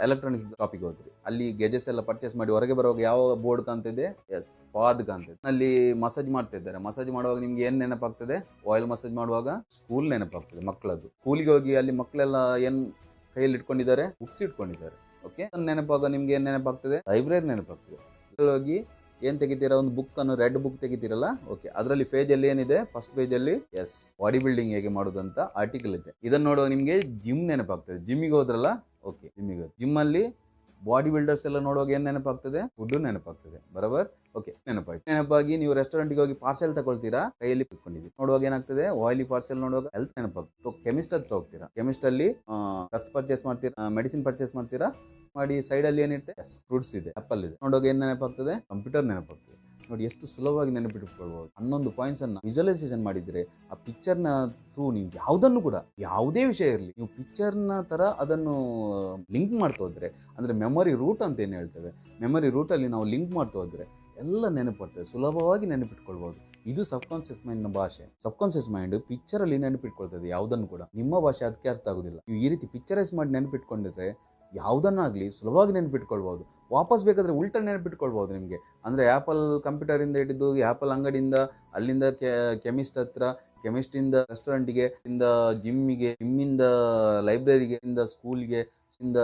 ಎಲೆಕ್ಟ್ರಾನಿಕ್ಸ್ ಶಾಪಿಗೆ ಹೋದ್ರಿ. ಅಲ್ಲಿ ಗೆಜೆಟ್ಸ್ ಎಲ್ಲ ಪರ್ಚೇಸ್ ಮಾಡಿ ಹೊರಗೆ ಬರುವಾಗ ಯಾವ ಬೋರ್ಡ್ ಕಾಣ್ತಿದೆ, ಎಸ್ ಪಾದ್ ಕಾಣ್ತಿದೆ. ಅಲ್ಲಿ ಮಸಾಜ್ ಮಾಡ್ತಾ ಇದ್ದಾರೆ. ಮಸಾಜ್ ಮಾಡುವಾಗ ನಿಮ್ಗೆ ಏನ್ ನೆನಪಾಗ್ತದೆ, ಆಯಿಲ್ ಮಸಾಜ್ ಮಾಡುವಾಗ ಸ್ಕೂಲ್ ನೆನಪಾಗ್ತದೆ, ಮಕ್ಕಳದ್ದು. ಸ್ಕೂಲಿಗೆ ಹೋಗಿ ಅಲ್ಲಿ ಮಕ್ಕಳೆಲ್ಲ ಏನ್ ಕೈಯಲ್ಲಿ ಇಟ್ಕೊಂಡಿದ್ದಾರೆ, ಬುಕ್ಸ್ ಇಟ್ಕೊಂಡಿದ್ದಾರೆ. ಓಕೆ, ನೆನಪಾಗ ನಿಮ್ಗೆ ಏನ್ ನೆನಪಾಗ್ತದೆ, ಲೈಬ್ರರಿ ನೆನಪಾಗ್ತದೆ. ಹೋಗಿ ಏನ್ ತೆಗಿತೀರಾ, ಒಂದು ಬುಕ್ ಅನ್ನು, ರೆಡ್ ಬುಕ್ ತೆಗಿತೀರಲ್ಲ. ಓಕೆ, ಅದರಲ್ಲಿ ಪೇಜ್ ಅಲ್ಲಿ ಏನಿದೆ, ಫಸ್ಟ್ ಪೇಜ್ ಅಲ್ಲಿ ಎಸ್ ಬಾಡಿ ಬಿಲ್ಡಿಂಗ್ ಹೇಗೆ ಮಾಡುದಂತ ಆರ್ಟಿಕಲ್ ಇದೆ. ಇದನ್ನ ನೋಡುವಾಗ ನಿಮ್ಗೆ ಜಿಮ್ ನೆನಪಾಗ್ತದೆ. ಜಿಮ್ಮಿಗೆ ಹೋದ್ರಲ್ಲ, ಓಕೆ, ಜಿಮ್ ಅಲ್ಲಿ ಬಾಡಿ ಬಿಲ್ಡರ್ಸ್ ಎಲ್ಲ ನೋಡುವಾಗ ಏನ್ ನೆನಪಾಗ್ತದೆ, ಫುಡ್ ನೆನಪಾಗ್ತದೆ. ಬರೋಬರ್. ಓಕೆ, ನೆನಪಾಯ್ತು. ನೆನಪಾಗಿ ನೀವು ರೆಸ್ಟೋರೆಂಟ್ಗೆ ಹೋಗಿ ಪಾರ್ಸೆಲ್ ತಗೊಳ್ತೀರಾ, ಕೈಯಲ್ಲಿ ಇಟ್ಕೊಂಡಿದ್ದೀವಿ. ನೋಡುವಾಗ ಏನಾಗ್ತದೆ, ಆಯಿಲಿ ಪಾರ್ಸೆಲ್ ನೋಡುವಾಗ ಹೆಲ್ತ್ ನೆನಪಾಗ್ತದೆ. ಕೆಮಿಸ್ಟ್ ಹತ್ರ ಹೋಗ್ತೀರಾ, ಕೆಮಿಸ್ಟ್ ಅಲ್ಲಿ ಡ್ರಗ್ಸ್ ಪರ್ಚೇಸ್ ಮಾಡ್ತೀರಾ, ಮೆಡಿಸಿನ್ ಪರ್ಚೇಸ್ ಮಾಡ್ತೀರಾ ಮಾಡಿ. ಸೈಡ್ ಅಲ್ಲಿ ಏನಿರುತ್ತೆ, ಫ್ರೂಟ್ಸ್ ಇದೆ, ಆಪಲ್ ಇದೆ. ನೋಡುವಾಗ ಏನ್ ನೆನಪಾಗ್ತದೆ, ಕಂಪ್ಯೂಟರ್ ನೆನಪಾಗ್ತದೆ. ನೋಡಿ ಎಷ್ಟು ಸುಲಭವಾಗಿ ನೆನಪಿಟ್ಟುಕೊಳ್ಬಹುದು. 11 ಪಾಯಿಂಟ್ಸ್ ಅನ್ನ ವಿಜುವಲೈಸೇಷನ್ ಮಾಡಿದ್ರೆ ಆ ಪಿಕ್ಚರ್ ನ ಥ್ರೂ ನೀವು ಯಾವುದನ್ನು ಕೂಡ, ಯಾವುದೇ ವಿಷಯ ಇರಲಿ, ನೀವು ಪಿಕ್ಚರ್ ನ ತರ ಅದನ್ನು ಲಿಂಕ್ ಮಾಡ್ತಾ ಹೋದ್ರೆ, ಅಂದ್ರೆ ಮೆಮೊರಿ ರೂಟ್ ಅಂತ ಏನ್ ಹೇಳ್ತೇವೆ, ಮೆಮೊರಿ ರೂಟ್ ಅಲ್ಲಿ ನಾವು ಲಿಂಕ್ ಮಾಡ್ತಾ ಹೋದ್ರೆ ಎಲ್ಲ ನೆನಪಿರ್ತದೆ, ಸುಲಭವಾಗಿ ನೆನಪಿಟ್ಕೊಳ್ಬಹುದು. ಇದು ಸಬ್ ಕಾನ್ಶಿಯಸ್ ಮೈಂಡ್ ನ ಭಾಷೆ. ಸಬ್ ಕಾನ್ಶಿಯಸ್ ಮೈಂಡ್ ಪಿಕ್ಚರ್ ಅಲ್ಲಿ ನೆನಪಿಟ್ಕೊಳ್ತದೆ ಯಾವುದನ್ನು ಕೂಡ. ನಿಮ್ಮ ಭಾಷೆ ಅದಕ್ಕೆ ಅರ್ಥ ಆಗುದಿಲ್ಲ. ನೀವು ಈ ರೀತಿ ಪಿಕ್ಚರೈಸ್ ಮಾಡಿ ನೆನಪಿಟ್ಕೊಂಡಿದ್ರೆ ಯಾವುದನ್ನಾಗ್ಲಿ ಸುಲಭವಾಗಿ ನೆನಪಿಟ್ಕೊಳ್ಬಹುದು. ವಾಪಸ್ ಬೇಕಾದ್ರೆ ಉಲ್ಟಾ ನೆನಪಿಟ್ಕೊಳ್ಬಹುದು ನಿಮಗೆ. ಅಂದ್ರೆ ಆಪಲ್ ಕಂಪ್ಯೂಟರ್ ಇಂದ ಹಿಡಿದು, ಆಪಲ್ ಅಂಗಡಿಯಿಂದ, ಅಲ್ಲಿಂದ ಕೆಮಿಸ್ಟ್ ಹತ್ರ, ಕೆಮಿಸ್ಟ್ ಇಂದ ರೆಸ್ಟೋರೆಂಟ್ಗೆ, ಇಂದ ಜಿಮ್ಮಿಗೆ, ಜಿಮ್ಮಿಂದ ಲೈಬ್ರರಿಗೆ, ಇಂದ ಸ್ಕೂಲ್ಗೆ, ಇಂದ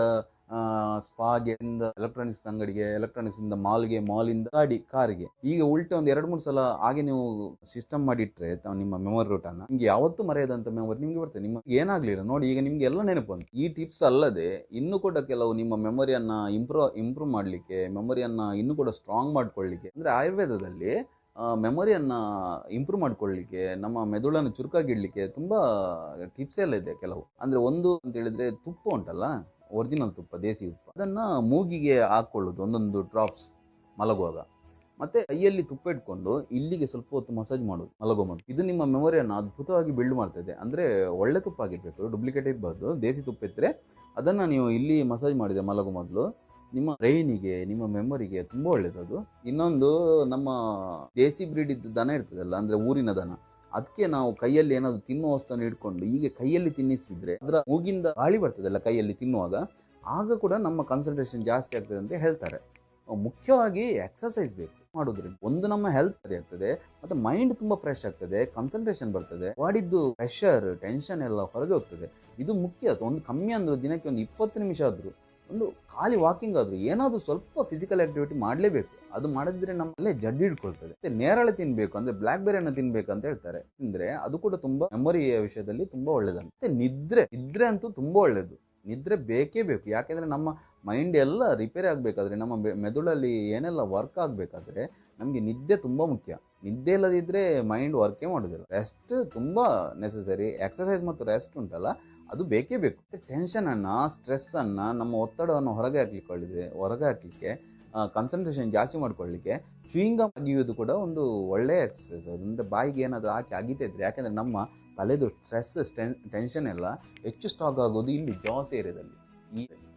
ಸ್ಪಾಗೆ, ಇಂದ ಎಲೆಕ್ಟ್ರಾನಿಕ್ಸ್ ಅಂಗಡಿಗೆ, ಎಲೆಕ್ಟ್ರಾನಿಕ್ಸ್ ಇಂದ ಮಾಲ್ಗೆ, ಮಾಲಿಂದ ಕಾರಿಗೆ. ಈಗ ಉಲ್ಟೆ ಒಂದು 2-3 ಸಲ ಹಾಗೆ ನೀವು ಸಿಸ್ಟಮ್ ಮಾಡಿಟ್ರೆ ನಿಮ್ಮ ಮೆಮೊರಿ ರೂಟ್ ಅನ್ನ, ನಿಮ್ಗೆ ಯಾವತ್ತೂ ಮರೆಯದಂತ ಮೆಮೊರಿ ನಿಮ್ಗೆ ಬರ್ತದೆ. ನಿಮ್ಗೆ ಏನಾಗ್ಲಿಲ್ಲ ನೋಡಿ, ಈಗ ನಿಮ್ಗೆ ಎಲ್ಲ ನೆನಪು ಬಂತು. ಈ ಟಿಪ್ಸ್ ಅಲ್ಲದೆ ಇನ್ನೂ ಕೂಡ ಕೆಲವು ನಿಮ್ಮ ಮೆಮೊರಿಯನ್ನ ಇಂಪ್ರೂವ್ ಮಾಡ್ಲಿಕ್ಕೆ, ಮೆಮೊರಿಯನ್ನ ಇನ್ನೂ ಕೂಡ ಸ್ಟ್ರಾಂಗ್ ಮಾಡ್ಕೊಳ್ಳಿಕ್ಕೆ, ಅಂದ್ರೆ ಆಯುರ್ವೇದದಲ್ಲಿ ಮೆಮೊರಿಯನ್ನ ಇಂಪ್ರೂವ್ ಮಾಡ್ಕೊಳ್ಳಿಕ್ಕೆ, ನಮ್ಮ ಮೆದುಳನ್ನು ಚುರುಕಾಗಿಡ್ಲಿಕ್ಕೆ ತುಂಬಾ ಟಿಪ್ಸ್ ಎಲ್ಲ ಇದೆ ಕೆಲವು. ಅಂದ್ರೆ ಒಂದು ಅಂತ ಹೇಳಿದ್ರೆ, ತುಪ್ಪ ಉಂಟಲ್ಲ, ಒರಿಜಿನಲ್ ತುಪ್ಪ, ದೇಸಿ ತುಪ್ಪ, ಅದನ್ನ ಮೂಗಿಗೆ ಹಾಕೊಳ್ಳೋದು ಒಂದೊಂದು ಡ್ರಾಪ್ಸ್ ಮಲಗುವಾಗ. ಮತ್ತೆ ಕೈಯಲ್ಲಿ ತುಪ್ಪ ಇಟ್ಕೊಂಡು ಇಲ್ಲಿಗೆ ಸ್ವಲ್ಪ ಹೊತ್ತು ಮಸಾಜ್ ಮಾಡೋದು ಮಲಗೋ ಮೊದಲು. ಇದು ನಿಮ್ಮ ಮೆಮೊರಿಯನ್ನು ಅದ್ಭುತವಾಗಿ ಬಿಲ್ಡ್ ಮಾಡ್ತದೆ. ಅಂದ್ರೆ ಒಳ್ಳೆ ತುಪ್ಪ ಆಗಿರ್ಬೇಕು, ಡೂಪ್ಲಿಕೇಟ್ ಇರಬಾರ್ದು. ದೇಸಿ ತುಪ್ಪ ಇದ್ರೆ ಅದನ್ನ ನೀವು ಇಲ್ಲಿ ಮಸಾಜ್ ಮಾಡಿದೆ ಮಲಗೋ ಮೊದಲು, ನಿಮ್ಮ ಬ್ರೈನಿಗೆ, ನಿಮ್ಮ ಮೆಮೊರಿಗೆ ತುಂಬಾ ಒಳ್ಳೇದದು. ಇನ್ನೊಂದು, ನಮ್ಮ ದೇಸಿ ಬ್ರೀಡ್ ಇದ್ದ ದನ ಇರ್ತದಲ್ಲ, ಅಂದ್ರೆ ಊರಿನ ದನ, ಅದಕ್ಕೆ ನಾವು ಕೈಯಲ್ಲಿ ಏನಾದ್ರು ತಿನ್ನುವ ವಸ್ತುವನ್ನು ಇಟ್ಕೊಂಡು ಹೀಗೆ ಕೈಯಲ್ಲಿ ತಿನ್ನಿಸಿದ್ರೆ ಅದರ ಮೂಗಿಂದ ಗಾಳಿ ಬರ್ತದಲ್ಲ ಕೈಯಲ್ಲಿ ತಿನ್ನುವಾಗ, ಆಗ ಕೂಡ ನಮ್ಮ ಕಾನ್ಸಂಟ್ರೇಷನ್ ಜಾಸ್ತಿ ಆಗ್ತದೆ ಅಂತ ಹೇಳ್ತಾರೆ. ಮುಖ್ಯವಾಗಿ ಎಕ್ಸಸೈಸ್ ಬೇಕು ಮಾಡೋದ್ರಿಂದ. ಒಂದು, ನಮ್ಮ ಹೆಲ್ತ್ ಸರಿ ಆಗ್ತದೆ, ಮತ್ತೆ ಮೈಂಡ್ ತುಂಬಾ ಫ್ರೆಶ್ ಆಗ್ತದೆ, ಕಾನ್ಸಂಟ್ರೇಷನ್ ಬರ್ತದೆ, ಬಾಡಿದ್ದು ಪ್ರೆಷರ್, ಟೆನ್ಷನ್ ಎಲ್ಲ ಹೊರಗೆ ಹೋಗ್ತದೆ. ಇದು ಮುಖ್ಯ. ಒಂದು ಕಮ್ಮಿ ಅಂದ್ರು ದಿನಕ್ಕೆ ಒಂದು 20 ನಿಮಿಷ ಆದ್ರೂ, ಒಂದು ಖಾಲಿ ವಾಕಿಂಗ್ ಆದ್ರೂ, ಏನಾದ್ರೂ ಸ್ವಲ್ಪ ಫಿಸಿಕಲ್ ಆಕ್ಟಿವಿಟಿ ಮಾಡಲೇಬೇಕು. ಅದು ಮಾಡಿದ್ರೆ ನಮ್ಮಲ್ಲೇ ಜಡ್ಡಿ ಹಿಡ್ಕೊಳ್ತದೆ. ಮತ್ತೆ ನೇರಳೆ ತಿನ್ಬೇಕು, ಅಂದ್ರೆ ಬ್ಲಾಕ್ ಬೆರಿಯನ್ನು ತಿನ್ಬೇಕು ಅಂತ ಹೇಳ್ತಾರೆ. ತಿಂದ್ರೆ ಅದು ಕೂಡ ತುಂಬಾ ಮೆಮೊರಿಯ ವಿಷಯದಲ್ಲಿ ತುಂಬಾ ಒಳ್ಳೇದಂತೆ. ಮತ್ತೆ ನಿದ್ರೆ ಅಂತೂ ತುಂಬಾ ಒಳ್ಳೇದು. ನಿದ್ರೆ ಬೇಕೇ ಬೇಕು. ಯಾಕೆಂದ್ರೆ ನಮ್ಮ ಮೈಂಡ್ ಎಲ್ಲ ರಿಪೇರಿ ಆಗ್ಬೇಕಾದ್ರೆ, ನಮ್ಮ ಮೆದುಳಲ್ಲಿ ಏನೆಲ್ಲ ವರ್ಕ್ ಆಗ್ಬೇಕಾದ್ರೆ ನಮ್ಗೆ ನಿದ್ದೆ ತುಂಬಾ ಮುಖ್ಯ. ನಿದ್ದೆ ಇಲ್ಲದಿದ್ರೆ ಮೈಂಡ್ ವರ್ಕೇ ಮಾಡೋದಿಲ್ಲ. ರೆಸ್ಟ್ ತುಂಬಾ ನೆಸೆಸರಿ. ಎಕ್ಸರ್ಸೈಸ್ ಮತ್ತು ರೆಸ್ಟ್ ಉಂಟಲ್ಲ, ಅದು ಬೇಕೇ ಬೇಕು. ಟೆನ್ಷನ್ ಅನ್ನ, ಸ್ಟ್ರೆಸ್ ಅನ್ನ, ನಮ್ಮ ಒತ್ತಡವನ್ನು ಹೊರಗೆ ಹಾಕ್ಲಿಕ್ಕೆ, ಕಾನ್ಸಂಟ್ರೇಷನ್ ಜಾಸ್ತಿ ಮಾಡ್ಕೊಳ್ಳಿಕ್ಕೆ ಚೂಯಿಂಗ್ ಗಮ್ ಅಗಿಯೋದು ಕೂಡ ಒಂದು ಒಳ್ಳೆಯ ಎಕ್ಸರ್ಸೈಸ್. ಅಂದ್ರೆ ಬಾಯಿಗೆ ಏನಾದರೂ ಹಾಕಿ ಅಗಿತಾ ಇದ್ರೆ, ಯಾಕೆಂದ್ರೆ ನಮ್ಮ ತಲೆದು ಸ್ಟ್ರೆಸ್, ಟೆನ್ಷನ್ ಎಲ್ಲ ಹೆಚ್ಚು ಸ್ಟಾಕ್ ಆಗೋದು ಇಲ್ಲಿ ಜಾಸ್ ಏರಿಯಾದಲ್ಲಿ.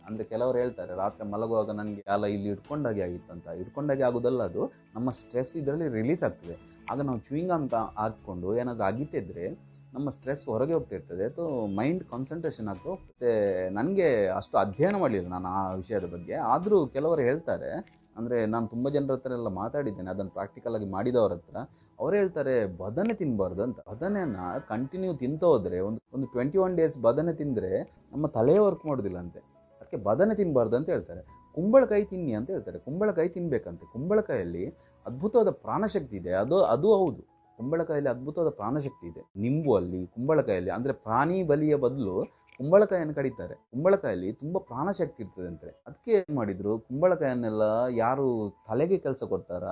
ಅಂದ್ರೆ ಕೆಲವರು ಹೇಳ್ತಾರೆ, ರಾತ್ರಿ ಮಲಗುವಾಗ ನನಗೆ ಕಾಲ ಇಲ್ಲಿ ಇಟ್ಕೊಂಡಾಗೆ ಆಗಿತ್ತಂತ. ಇಟ್ಕೊಂಡಾಗೆ ಆಗೋದಲ್ಲ, ಅದು ನಮ್ಮ ಸ್ಟ್ರೆಸ್ ಇದರಲ್ಲಿ ರಿಲೀಸ್ ಆಗ್ತದೆ. ಆಗ ನಾವು ಚೂಯಿಂಗ್ ಗಮ್ ಹಾಕ್ಕೊಂಡು ಏನಾದರೂ ಅಗಿತಿದ್ರೆ ನಮ್ಮ ಸ್ಟ್ರೆಸ್ ಹೊರಗೆ ಹೋಗ್ತಾ ಇರ್ತದೆ, ಅಥವಾ ಮೈಂಡ್ ಕಾನ್ಸಂಟ್ರೇಷನ್ ಆಗ್ತಾ ಹೋಗ್ತದೆ. ನನಗೆ ಅಷ್ಟು ಅಧ್ಯಯನ ಮಾಡಲಿಲ್ಲ ನಾನು ಆ ವಿಷಯದ ಬಗ್ಗೆ, ಆದರೂ ಕೆಲವರು ಹೇಳ್ತಾರೆ. ಅಂದರೆ ನಾನು ತುಂಬ ಜನರ ಹತ್ರ ಎಲ್ಲ ಮಾತಾಡಿದ್ದೇನೆ, ಅದನ್ನು ಪ್ರಾಕ್ಟಿಕಲ್ ಆಗಿ ಮಾಡಿದವ್ರ ಹತ್ರ. ಅವ್ರು ಹೇಳ್ತಾರೆ ಬದನೆ ತಿನ್ನಬಾರ್ದು ಅಂತ. ಬದನೆನ ಕಂಟಿನ್ಯೂ ತಿಂತ ಹೋದರೆ, ಒಂದು 21 ಡೇಸ್ ಬದನೆ ತಿಂದರೆ ನಮ್ಮ ತಲೆ ವರ್ಕ್ ಮಾಡೋದಿಲ್ಲ ಅಂತೆ. ಅದಕ್ಕೆ ಬದನೆ ತಿನ್ನಬಾರ್ದು ಅಂತ ಹೇಳ್ತಾರೆ. ಕುಂಬಳಕಾಯಿ ತಿನ್ನಿ ಅಂತ ಹೇಳ್ತಾರೆ. ಕುಂಬಳಕಾಯಿ ತಿನ್ಬೇಕಂತೆ. ಕುಂಬಳಕಾಯಲ್ಲಿ ಅದ್ಭುತವಾದ ಪ್ರಾಣಶಕ್ತಿ ಇದೆ. ಅದು ಹೌದು, ಕುಂಬಳಕಾಯಲ್ಲಿ ಅದ್ಭುತವಾದ ಪ್ರಾಣಶಕ್ತಿ ಇದೆ. ನಿಂಬು ಅಲ್ಲಿ, ಕುಂಬಳಕಾಯಲ್ಲಿ, ಅಂದ್ರೆ ಪ್ರಾಣಿ ಬಲಿಯ ಬದಲು ಕುಂಬಳಕಾಯಿಯನ್ನು ಕಡಿತಾರೆ. ಕುಂಬಳಕಾಯಲ್ಲಿ ತುಂಬಾ ಪ್ರಾಣಶಕ್ತಿ ಇರ್ತದೆ ಅಂತೆ. ಅದಕ್ಕೆ ಏನ್ ಮಾಡಿದ್ರು, ಕುಂಬಳಕಾಯನ್ನೆಲ್ಲ ಯಾರು ತಲೆಗೆ ಕೆಲಸ ಕೊಡ್ತಾರ,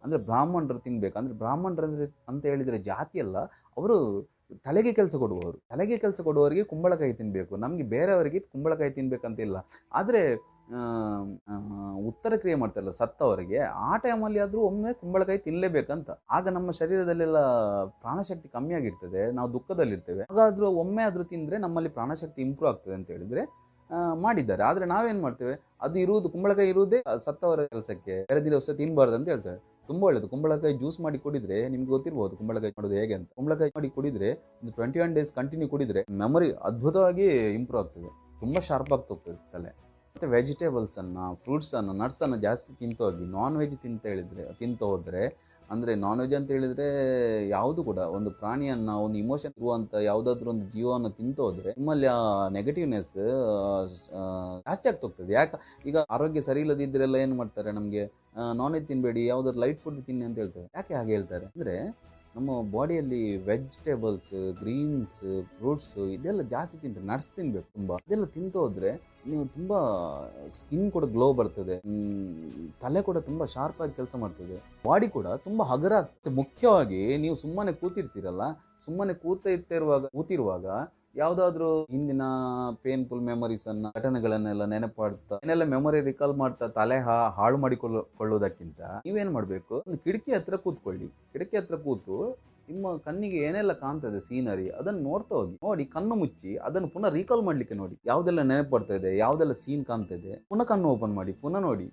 ಅಂದ್ರೆ ಬ್ರಾಹ್ಮಣರು ತಿನ್ಬೇಕು. ಅಂದ್ರೆ ಬ್ರಾಹ್ಮಣರು ಅಂದ್ರೆ ಅಂತ ಹೇಳಿದ್ರೆ ಜಾತಿ ಅಲ್ಲ, ಅವರು ತಲೆಗೆ ಕೆಲಸ ಕೊಡುವವರಿಗೆ ಕುಂಬಳಕಾಯಿ ತಿನ್ನಬೇಕು, ನಮಗೆ ಬೇರೆಯವರಿಗೆ ಕುಂಬಳಕಾಯಿ ತಿನ್ಬೇಕಂತಿಲ್ಲ. ಆದರೆ ಉತ್ತರ ಕ್ರಿಯೆ ಮಾಡ್ತಾರಲ್ಲ ಸತ್ತವರಿಗೆ, ಆ ಟೈಮಲ್ಲಿ ಆದರೂ ಒಮ್ಮೆ ಕುಂಬಳಕಾಯಿ ತಿನ್ನಲೇಬೇಕಂತ. ಆಗ ನಮ್ಮ ಶರೀರದಲ್ಲೆಲ್ಲ ಪ್ರಾಣಶಕ್ತಿ ಕಮ್ಮಿ ಆಗಿರ್ತದೆ, ನಾವು ದುಃಖದಲ್ಲಿರ್ತೇವೆ. ಹಾಗಾದರೂ ಒಮ್ಮೆ ಆದರೂ ತಿಂದರೆ ನಮ್ಮಲ್ಲಿ ಪ್ರಾಣಶಕ್ತಿ ಇಂಪ್ರೂವ್ ಆಗ್ತದೆ ಅಂತ ಹೇಳಿದರೆ ಮಾಡಿದ್ದಾರೆ. ಆದರೆ ನಾವೇನು ಮಾಡ್ತೇವೆ, ಅದು ಇರುವುದು ಕುಂಬಳಕಾಯಿ ಇರುವುದೇ ಸತ್ತವರ ಕೆಲಸಕ್ಕೆ, ಬೇರೆ ದಿವಸ ತಿನ್ನಬಾರ್ದು ಅಂತ ಹೇಳ್ತೇವೆ. ತುಂಬ ಒಳ್ಳೆಯದು. ಕುಂಬಳಕಾಯಿ ಜ್ಯೂಸ್ ಮಾಡಿ ಕುಡಿದ್ರೆ, ನಿಮ್ಗೆ ಗೊತ್ತಿರ್ಬೋದು ಕುಂಬಳಕಾಯಿ ಮಾಡೋದು ಹೇಗೆ ಅಂತ. ಕುಂಬಳಕಾಯಿ ಮಾಡಿ ಕುಡಿದ್ರೆ ಒಂದು 21 ಡೇಸ್ ಕಂಟಿನ್ಯೂ ಕುಡಿದ್ರೆ ಮೆಮೊರಿ ಅದ್ಭುತವಾಗಿ ಇಂಪ್ರೂವ್ ಆಗ್ತದೆ, ತುಂಬ ಶಾರ್ಪ್ ಆಗ್ತಾ ಹೋಗ್ತದೆ ತಲೆ. ಮತ್ತು ವೆಜಿಟೇಬಲ್ಸನ್ನು, ಫ್ರೂಟ್ಸನ್ನು, ನಟ್ಸನ್ನು ಜಾಸ್ತಿ ತಿಂತೋಗಿ, ನಾನ್ ವೆಜ್ ತಿಂತ ಹೋದರೆ, ಅಂದರೆ ನಾನ್ ವೆಜ್ ಅಂತ ಹೇಳಿದರೆ ಯಾವುದು ಕೂಡ ಒಂದು ಪ್ರಾಣಿಯನ್ನು, ಒಂದು ಇಮೋಷನ್ ಇರುವಂಥ ಯಾವುದಾದ್ರೂ ಒಂದು ಜೀವವನ್ನು ತಿಂತ ಹೋದರೆ ನಿಮ್ಮಲ್ಲಿ ಆ ನೆಗೆಟಿವ್ನೆಸ್ ಜಾಸ್ತಿ ಆಗ್ತಾ ಹೋಗ್ತದೆ. ಯಾಕೆ ಈಗ ಆರೋಗ್ಯ ಸರಿ ಇಲ್ಲದಿದ್ದರೆಲ್ಲ ಏನು ಮಾಡ್ತಾರೆ, ನಮಗೆ ನಾನ್ ವೆಜ್ ತಿನ್ನಬೇಡಿ, ಯಾವುದಾದ್ರು ಲೈಟ್ ಫುಡ್ ತಿನ್ನಿ ಅಂತ ಹೇಳ್ತಾರೆ. ಯಾಕೆ ಹಾಗೆ ಹೇಳ್ತಾರೆ ಅಂದರೆ, ನಮ್ಮ ಬಾಡಿಯಲ್ಲಿ ವೆಜಿಟೇಬಲ್ಸ್, ಗ್ರೀನ್ಸ್, ಫ್ರೂಟ್ಸು ಇದೆಲ್ಲ ಜಾಸ್ತಿ ತಿಂತಾರೆ. ನಟ್ಸ್ ತಿನ್ನಬೇಕು ತುಂಬ. ಇದೆಲ್ಲ ತಿಂತ ಹೋದರೆ ನೀವು ತುಂಬ ಸ್ಕಿನ್ ಕೂಡ ಗ್ಲೋ ಬರ್ತದೆ, ತಲೆ ಕೂಡ ತುಂಬ ಶಾರ್ಪ್ ಆಗಿ ಕೆಲಸ ಮಾಡ್ತದೆ, ಬಾಡಿ ಕೂಡ ತುಂಬ ಹಗರ ಆಗ್ತದೆ. ಮುಖ್ಯವಾಗಿ ನೀವು ಸುಮ್ಮನೆ ಕೂತಿರ್ತೀರಲ್ಲ, ಸುಮ್ಮನೆ ಕೂತಿರುವಾಗ ಯಾವುದಾದ್ರೂ ಹಿಂದಿನ ಪೇನ್ಫುಲ್ ಮೆಮೊರೀಸನ್ನು, ಘಟನೆಗಳನ್ನೆಲ್ಲ ನೆನಪಾಡ್ತಾ, ಏನೆಲ್ಲ ಮೆಮೊರಿ ರಿಕಾಲ್ ಮಾಡ್ತಾ ತಲೆ ಹಾಳು ಮಾಡಿಕೊಳ್ಳೋದಕ್ಕಿಂತ ನೀವೇನು ಮಾಡಬೇಕು, ಒಂದು ಕಿಟಕಿ ಹತ್ರ ಕೂತ್ಕೊಳ್ಳಿ. ಕಿಟಕಿ ಹತ್ರ ಕೂತು ನಿಮ್ಮ ಕಣ್ಣಿಗೆ ಏನೆಲ್ಲ ಕಾಣ್ತದೆ ಸೀನರಿ, ಅದನ್ನು ನೋಡ್ತಾ ಹೋಗಿ. ನೋಡಿ, ಕಣ್ಣು ಮುಚ್ಚಿ ಅದನ್ನು ಪುನಃ ರೀಕಾಲ್ ಮಾಡ್ಲಿಕ್ಕೆ ನೋಡಿ, ಯಾವುದೆಲ್ಲ ನೆನಪು ಬರ್ತಾ ಇದೆ, ಯಾವುದೆಲ್ಲ ಸೀನ್ ಕಾಣ್ತಾ ಇದೆ. ಪುನಃ ಕಣ್ಣು ಓಪನ್ ಮಾಡಿ, ಪುನಃ ನೋಡಿ,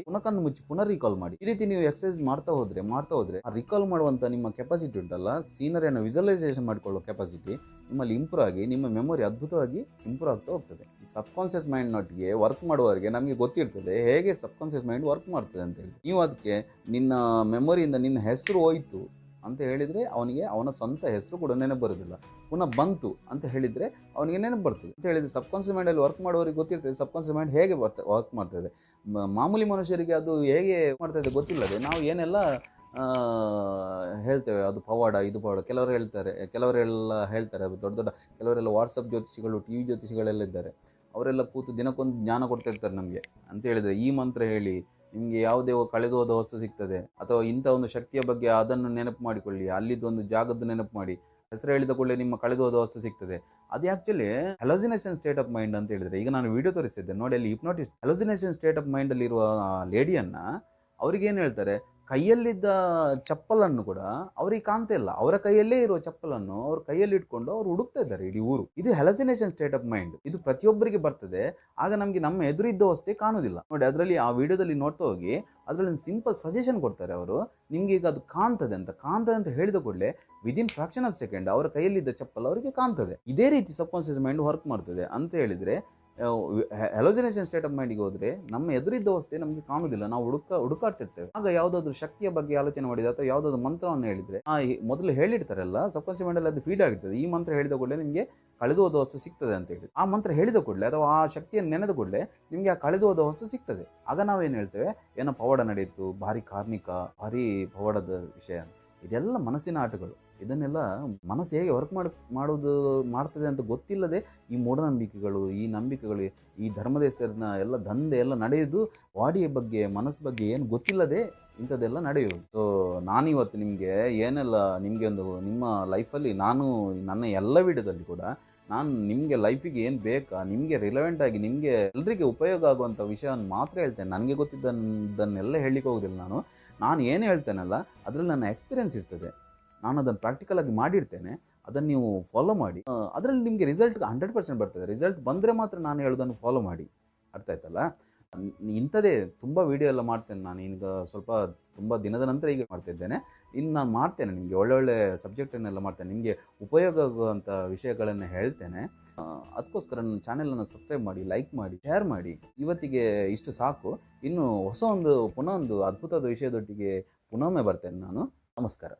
ಪುನಃ ಕಣ್ಣು ಮುಚ್ಚಿ, ಪುನಃ ರೀಕಾಲ್ ಮಾಡಿ. ಈ ರೀತಿ ನೀವು ಎಕ್ಸರ್ಸೈಸ್ ಮಾಡ್ತಾ ಹೋದ್ರೆ ಆ ರೀಕಾಲ್ ಮಾಡುವಂತ ನಿಮ್ಮ ಕೆಪಾಸಿಟಿ ಉಂಟಲ್ಲ, ಸೀನರಿಯನ್ನು ವಿಜುವಲೈಸೇಷನ್ ಮಾಡಿಕೊಳ್ಳೋ ಕೆಪಾಸಿಟಿ ನಿಮ್ಮಲ್ಲಿ ಇಂಪ್ರೂವ್ ಆಗಿ ನಿಮ್ಮ ಮೆಮೊರಿ ಅದ್ಭುತವಾಗಿ ಇಂಪ್ರೂವ್ ಆಗ್ತಾ ಹೋಗ್ತದೆ. ಈ ಸಬ್ಕಾನ್ಷಿಯಸ್ ಮೈಂಡ್ ನೊಟ್ಟಿಗೆ ವರ್ಕ್ ಮಾಡುವವರಿಗೆ ನಮಗೆ ಗೊತ್ತಿರ್ತದೆ ಹೇಗೆ ಸಬ್ಕಾನ್ಷಿಯಸ್ ಮೈಂಡ್ ವರ್ಕ್ ಮಾಡ್ತದೆ ಅಂತ ಹೇಳಿ. ನೀವು ಅದಕ್ಕೆ ನಿನ್ನ ಮೆಮೊರಿಯಿಂದ ನಿನ್ನ ಹೆಸರು ಹೋಯ್ತು ಅಂತ ಹೇಳಿದರೆ ಅವನಿಗೆ ಅವನ ಸ್ವಂತ ಹೆಸರು ಕೂಡ ನೆನಪು ಬರೋದಿಲ್ಲ. ಪುನಃ ಬಂತು ಅಂತ ಹೇಳಿದರೆ ಅವನಿಗೆ ನೆನಪು ಬರ್ತದೆ ಅಂತ ಹೇಳಿದರೆ, ಸಬ್ಕಾನ್ಷಿಯಸ್ ಮೈಂಡಲ್ಲಿ ವರ್ಕ್ ಮಾಡೋರಿಗೆ ಗೊತ್ತಿರ್ತದೆ ಸಬ್ಕಾನ್ಷಿಯಸ್ ಮೈಂಡ್ ಹೇಗೆ ವರ್ಕ್ ಮಾಡ್ತದೆ. ಮಾಮೂಲಿ ಮನುಷ್ಯರಿಗೆ ಅದು ಹೇಗೆ ಮಾಡ್ತದೆ ಗೊತ್ತಿಲ್ಲದೆ ನಾವು ಏನೆಲ್ಲ ಹೇಳ್ತೇವೆ, ಅದು ಪವಾಡ, ಇದು ಪವಾಡ. ಕೆಲವರೆಲ್ಲ ಹೇಳ್ತಾರೆ ಅದು ದೊಡ್ಡ ಕೆಲವರೆಲ್ಲ ವಾಟ್ಸಪ್ ಜ್ಯೋತಿಷಿಗಳು, TV ಜ್ಯೋತಿಷಿಗಳೆಲ್ಲ ಇದ್ದಾರೆ. ಅವರೆಲ್ಲ ಕೂತು ದಿನಕ್ಕೊಂದು ಜ್ಞಾನ ಕೊಡ್ತಾ ಇರ್ತಾರೆ ನಮಗೆ. ಅಂತ ಹೇಳಿದರೆ ಈ ಮಂತ್ರ ಹೇಳಿ ನಿಮಗೆ ಯಾವುದೇ ಕಳೆದು ಹೋದ ವಸ್ತು ಸಿಗ್ತದೆ, ಅಥವಾ ಇಂಥ ಒಂದು ಶಕ್ತಿಯ ಬಗ್ಗೆ ಅದನ್ನು ನೆನಪು ಮಾಡಿಕೊಳ್ಳಿ, ಅಲ್ಲಿದ್ದೊಂದು ಜಾಗದ್ದು ನೆನಪು ಮಾಡಿ, ಹೆಸರು ಹೇಳಿದ ಕೂಡಲೇ ನಿಮ್ಮ ಕಳೆದು ಹೋದ ವಸ್ತು ಸಿಗ್ತದೆ. ಅದು ಆ್ಯಕ್ಚುಲಿ ಹೆಲೋಸಿನೇಷನ್ ಸ್ಟೇಟ್ ಆಫ್ ಮೈಂಡ್ ಅಂತ ಹೇಳಿದರೆ, ಈಗ ನಾನು ವಿಡಿಯೋ ತೋರಿಸ್ತಿದ್ದೆ ನೋಡಿ, ಅಲ್ಲಿ ಹಿಪ್ನೋಟಿಸ್ಟ್ ಹೆಲೋಸಿನೇಷನ್ ಸ್ಟೇಟ್ ಆಫ್ ಮೈಂಡಲ್ಲಿ ಇರುವ ಲೇಡಿಯನ್ನು ಅವ್ರಿಗೇನು ಹೇಳ್ತಾರೆ, ಕೈಯಲ್ಲಿದ್ದ ಚಪ್ಪಲನ್ನು ಕೂಡ ಅವ್ರಿಗೆ ಕಾಣ್ತಾ ಇಲ್ಲ, ಅವರ ಕೈಯಲ್ಲೇ ಇರುವ ಚಪ್ಪಲನ್ನು ಅವ್ರ ಕೈಯಲ್ಲಿ ಇಟ್ಕೊಂಡು ಅವ್ರು ಹುಡುಕ್ತಾ ಇದ್ದಾರೆ ಇಡೀ ಊರು. ಇದು ಹೆಲಸಿನೇಷನ್ ಸ್ಟೇಟ್ ಆಫ್ ಮೈಂಡ್. ಇದು ಪ್ರತಿಯೊಬ್ಬರಿಗೆ ಬರ್ತದೆ. ಆಗ ನಮಗೆ ನಮ್ಮ ಎದುರಿದ್ದ ವಸ್ತೇ ಕಾಣುವುದಿಲ್ಲ ನೋಡಿ. ಅದರಲ್ಲಿ ಆ ವಿಡಿಯೋದಲ್ಲಿ ನೋಡ್ತಾ ಹೋಗಿ ಅದರಲ್ಲಿ ಒಂದು ಸಿಂಪಲ್ ಸಜೆಷನ್ ಕೊಡ್ತಾರೆ ಅವರು, ನಿಮ್ಗೆ ಈಗ ಅದು ಕಾಣ್ತದೆ ಅಂತ ಹೇಳಿದ ಕೂಡಲೇ ವಿದಿನ್ ಫ್ರಾಕ್ಷನ್ ಆಫ್ ಸೆಕೆಂಡ್ ಅವರ ಕೈಯಲ್ಲಿದ್ದ ಚಪ್ಪಲ್ ಅವರಿಗೆ ಕಾಣ್ತದೆ. ಇದೇ ರೀತಿ ಸಬ್ಕಾನ್ಷಿಯಸ್ ಮೈಂಡ್ ವರ್ಕ್ ಮಾಡ್ತದೆ ಅಂತ ಹೇಳಿದರೆ, ಹೆಲೋಸಿನೇಷನ್ ಸ್ಟೇಟ್ ಆಫ್ ಮೈಂಡಿಗೆ ಹೋದರೆ ನಮ್ಮ ಎದುರಿದ್ದ ವಸ್ತು ನಮಗೆ ಕಾಣುವುದಿಲ್ಲ, ನಾವು ಹುಡುಕಾಡ್ತಿರ್ತೇವೆ. ಆಗ ಯಾವುದಾದ್ರೂ ಶಕ್ತಿಯ ಬಗ್ಗೆ ಆಲೋಚನೆ ಮಾಡಿದ ಅಥವಾ ಯಾವುದಾದ್ರು ಮಂತ್ರವನ್ನು ಹೇಳಿದರೆ, ಮೊದಲು ಹೇಳಿರ್ತಾರಲ್ಲ ಸಬ್ಕಾನ್ಷಿಯಸ್ ಮೈಂಡಲ್ಲಿ ಅದು ಫೀಡ್ ಆಗಿರ್ತದೆ. ಈ ಮಂತ್ರ ಹೇಳಿದ ಕೂಡಲೇ ನಿಮಗೆ ಕಳೆದು ಹೋದ ವಸ್ತು ಸಿಗ್ತದೆ ಅಂತ ಹೇಳಿ, ಆ ಮಂತ್ರ ಹೇಳಿದ ಕೂಡಲೇ ಅಥವಾ ಆ ಶಕ್ತಿಯನ್ನು ನೆನೆದ ಕೂಡಲೇ ನಿಮಗೆ ಆ ಕಳೆದು ಹೋದ ವಸ್ತು ಸಿಗ್ತದೆ. ಆಗ ನಾವೇನು ಹೇಳ್ತೇವೆ, ಏನೋ ಪವಾಡ ನಡೆಯಿತು, ಭಾರಿ ಕಾರ್ಮಿಕ, ಭಾರಿ ಪವಾಡದ ವಿಷಯ. ಇದೆಲ್ಲ ಮನಸ್ಸಿನ ಆಟಗಳು. ಇದನ್ನೆಲ್ಲ ಮನಸ್ಸು ಹೇಗೆ ವರ್ಕ್ ಮಾಡ್ತದೆ ಅಂತ ಗೊತ್ತಿಲ್ಲದೆ ಈ ಮೂಢನಂಬಿಕೆಗಳು, ಈ ನಂಬಿಕೆಗಳು, ಈ ಧರ್ಮದ ಹೆಸರಿನ ಎಲ್ಲ ದಂಧೆ ಎಲ್ಲ ನಡೆಯೋದು ಬಾಡಿಯ ಬಗ್ಗೆ, ಮನಸ್ಸು ಬಗ್ಗೆ ಏನು ಗೊತ್ತಿಲ್ಲದೆ ಇಂಥದ್ದೆಲ್ಲ ನಡೆಯೋದು. ಸೊ ನಾನಿವತ್ತು ನಿಮಗೆ ಏನೆಲ್ಲ ನಿಮಗೆ ಒಂದು ನಿಮ್ಮ ಲೈಫಲ್ಲಿ ನನ್ನ ಎಲ್ಲ ವಿಡಿಯೋದಲ್ಲಿ ಕೂಡ ನಾನು ನಿಮಗೆ ಲೈಫಿಗೆ ಏನು ಬೇಕಾ, ನಿಮಗೆ ರಿಲೆವೆಂಟ್ ಆಗಿ ನಿಮಗೆ ಎಲ್ರಿಗೆ ಉಪಯೋಗ ಆಗುವಂಥ ವಿಷಯವನ್ನು ಮಾತ್ರ ಹೇಳ್ತೇನೆ. ನನಗೆ ಗೊತ್ತಿದ್ದನ್ನೆಲ್ಲ ಹೇಳಲಿಕ್ಕೆ ಹೋಗೋದಿಲ್ಲ. ನಾನು ಏನು ಹೇಳ್ತೇನಲ್ಲ ಅದರಲ್ಲಿ ನನ್ನ ಎಕ್ಸ್ಪೀರಿಯನ್ಸ್ ಇರ್ತದೆ, ನಾನು ಅದನ್ನು ಪ್ರಾಕ್ಟಿಕಲ್ ಆಗಿ ಮಾಡಿರ್ತೇನೆ. ಅದನ್ನು ನೀವು ಫಾಲೋ ಮಾಡಿ, ಅದರಲ್ಲಿ ನಿಮಗೆ ರಿಸಲ್ಟ್ 100% ಬರ್ತದೆ. ರಿಸಲ್ಟ್ ಬಂದರೆ ಮಾತ್ರ ನಾನು ಹೇಳೋದನ್ನು ಫಾಲೋ ಮಾಡಿ. ಅರ್ಥ ಆಯ್ತಲ್ಲ? ಇಂಥದ್ದೇ ತುಂಬ ವಿಡಿಯೋ ಎಲ್ಲ ಮಾಡ್ತೇನೆ ನಾನು. ಈಗ ತುಂಬ ದಿನದ ನಂತರ ಈಗ ಮಾಡ್ತಿದ್ದೇನೆ. ಇನ್ನು ನಾನು ಮಾಡ್ತೇನೆ, ನಿಮಗೆ ಒಳ್ಳೊಳ್ಳೆ ಸಬ್ಜೆಕ್ಟನ್ನೆಲ್ಲ ಮಾಡ್ತೇನೆ, ನಿಮಗೆ ಉಪಯೋಗ ಆಗುವಂಥ ವಿಷಯಗಳನ್ನು ಹೇಳ್ತೇನೆ. ಅದಕ್ಕೋಸ್ಕರ ನನ್ನ ಚಾನೆಲನ್ನು ಸಬ್ಸ್ಕ್ರೈಬ್ ಮಾಡಿ, ಲೈಕ್ ಮಾಡಿ, ಶೇರ್ ಮಾಡಿ. ಇವತ್ತಿಗೆ ಇಷ್ಟು ಸಾಕು. ಇನ್ನು ಪುನಃ ಒಂದು ಅದ್ಭುತವಾದ ವಿಷಯದೊಟ್ಟಿಗೆ ಪುನೊಮ್ಮೆ ಬರ್ತೇನೆ ನಾನು. ನಮಸ್ಕಾರ.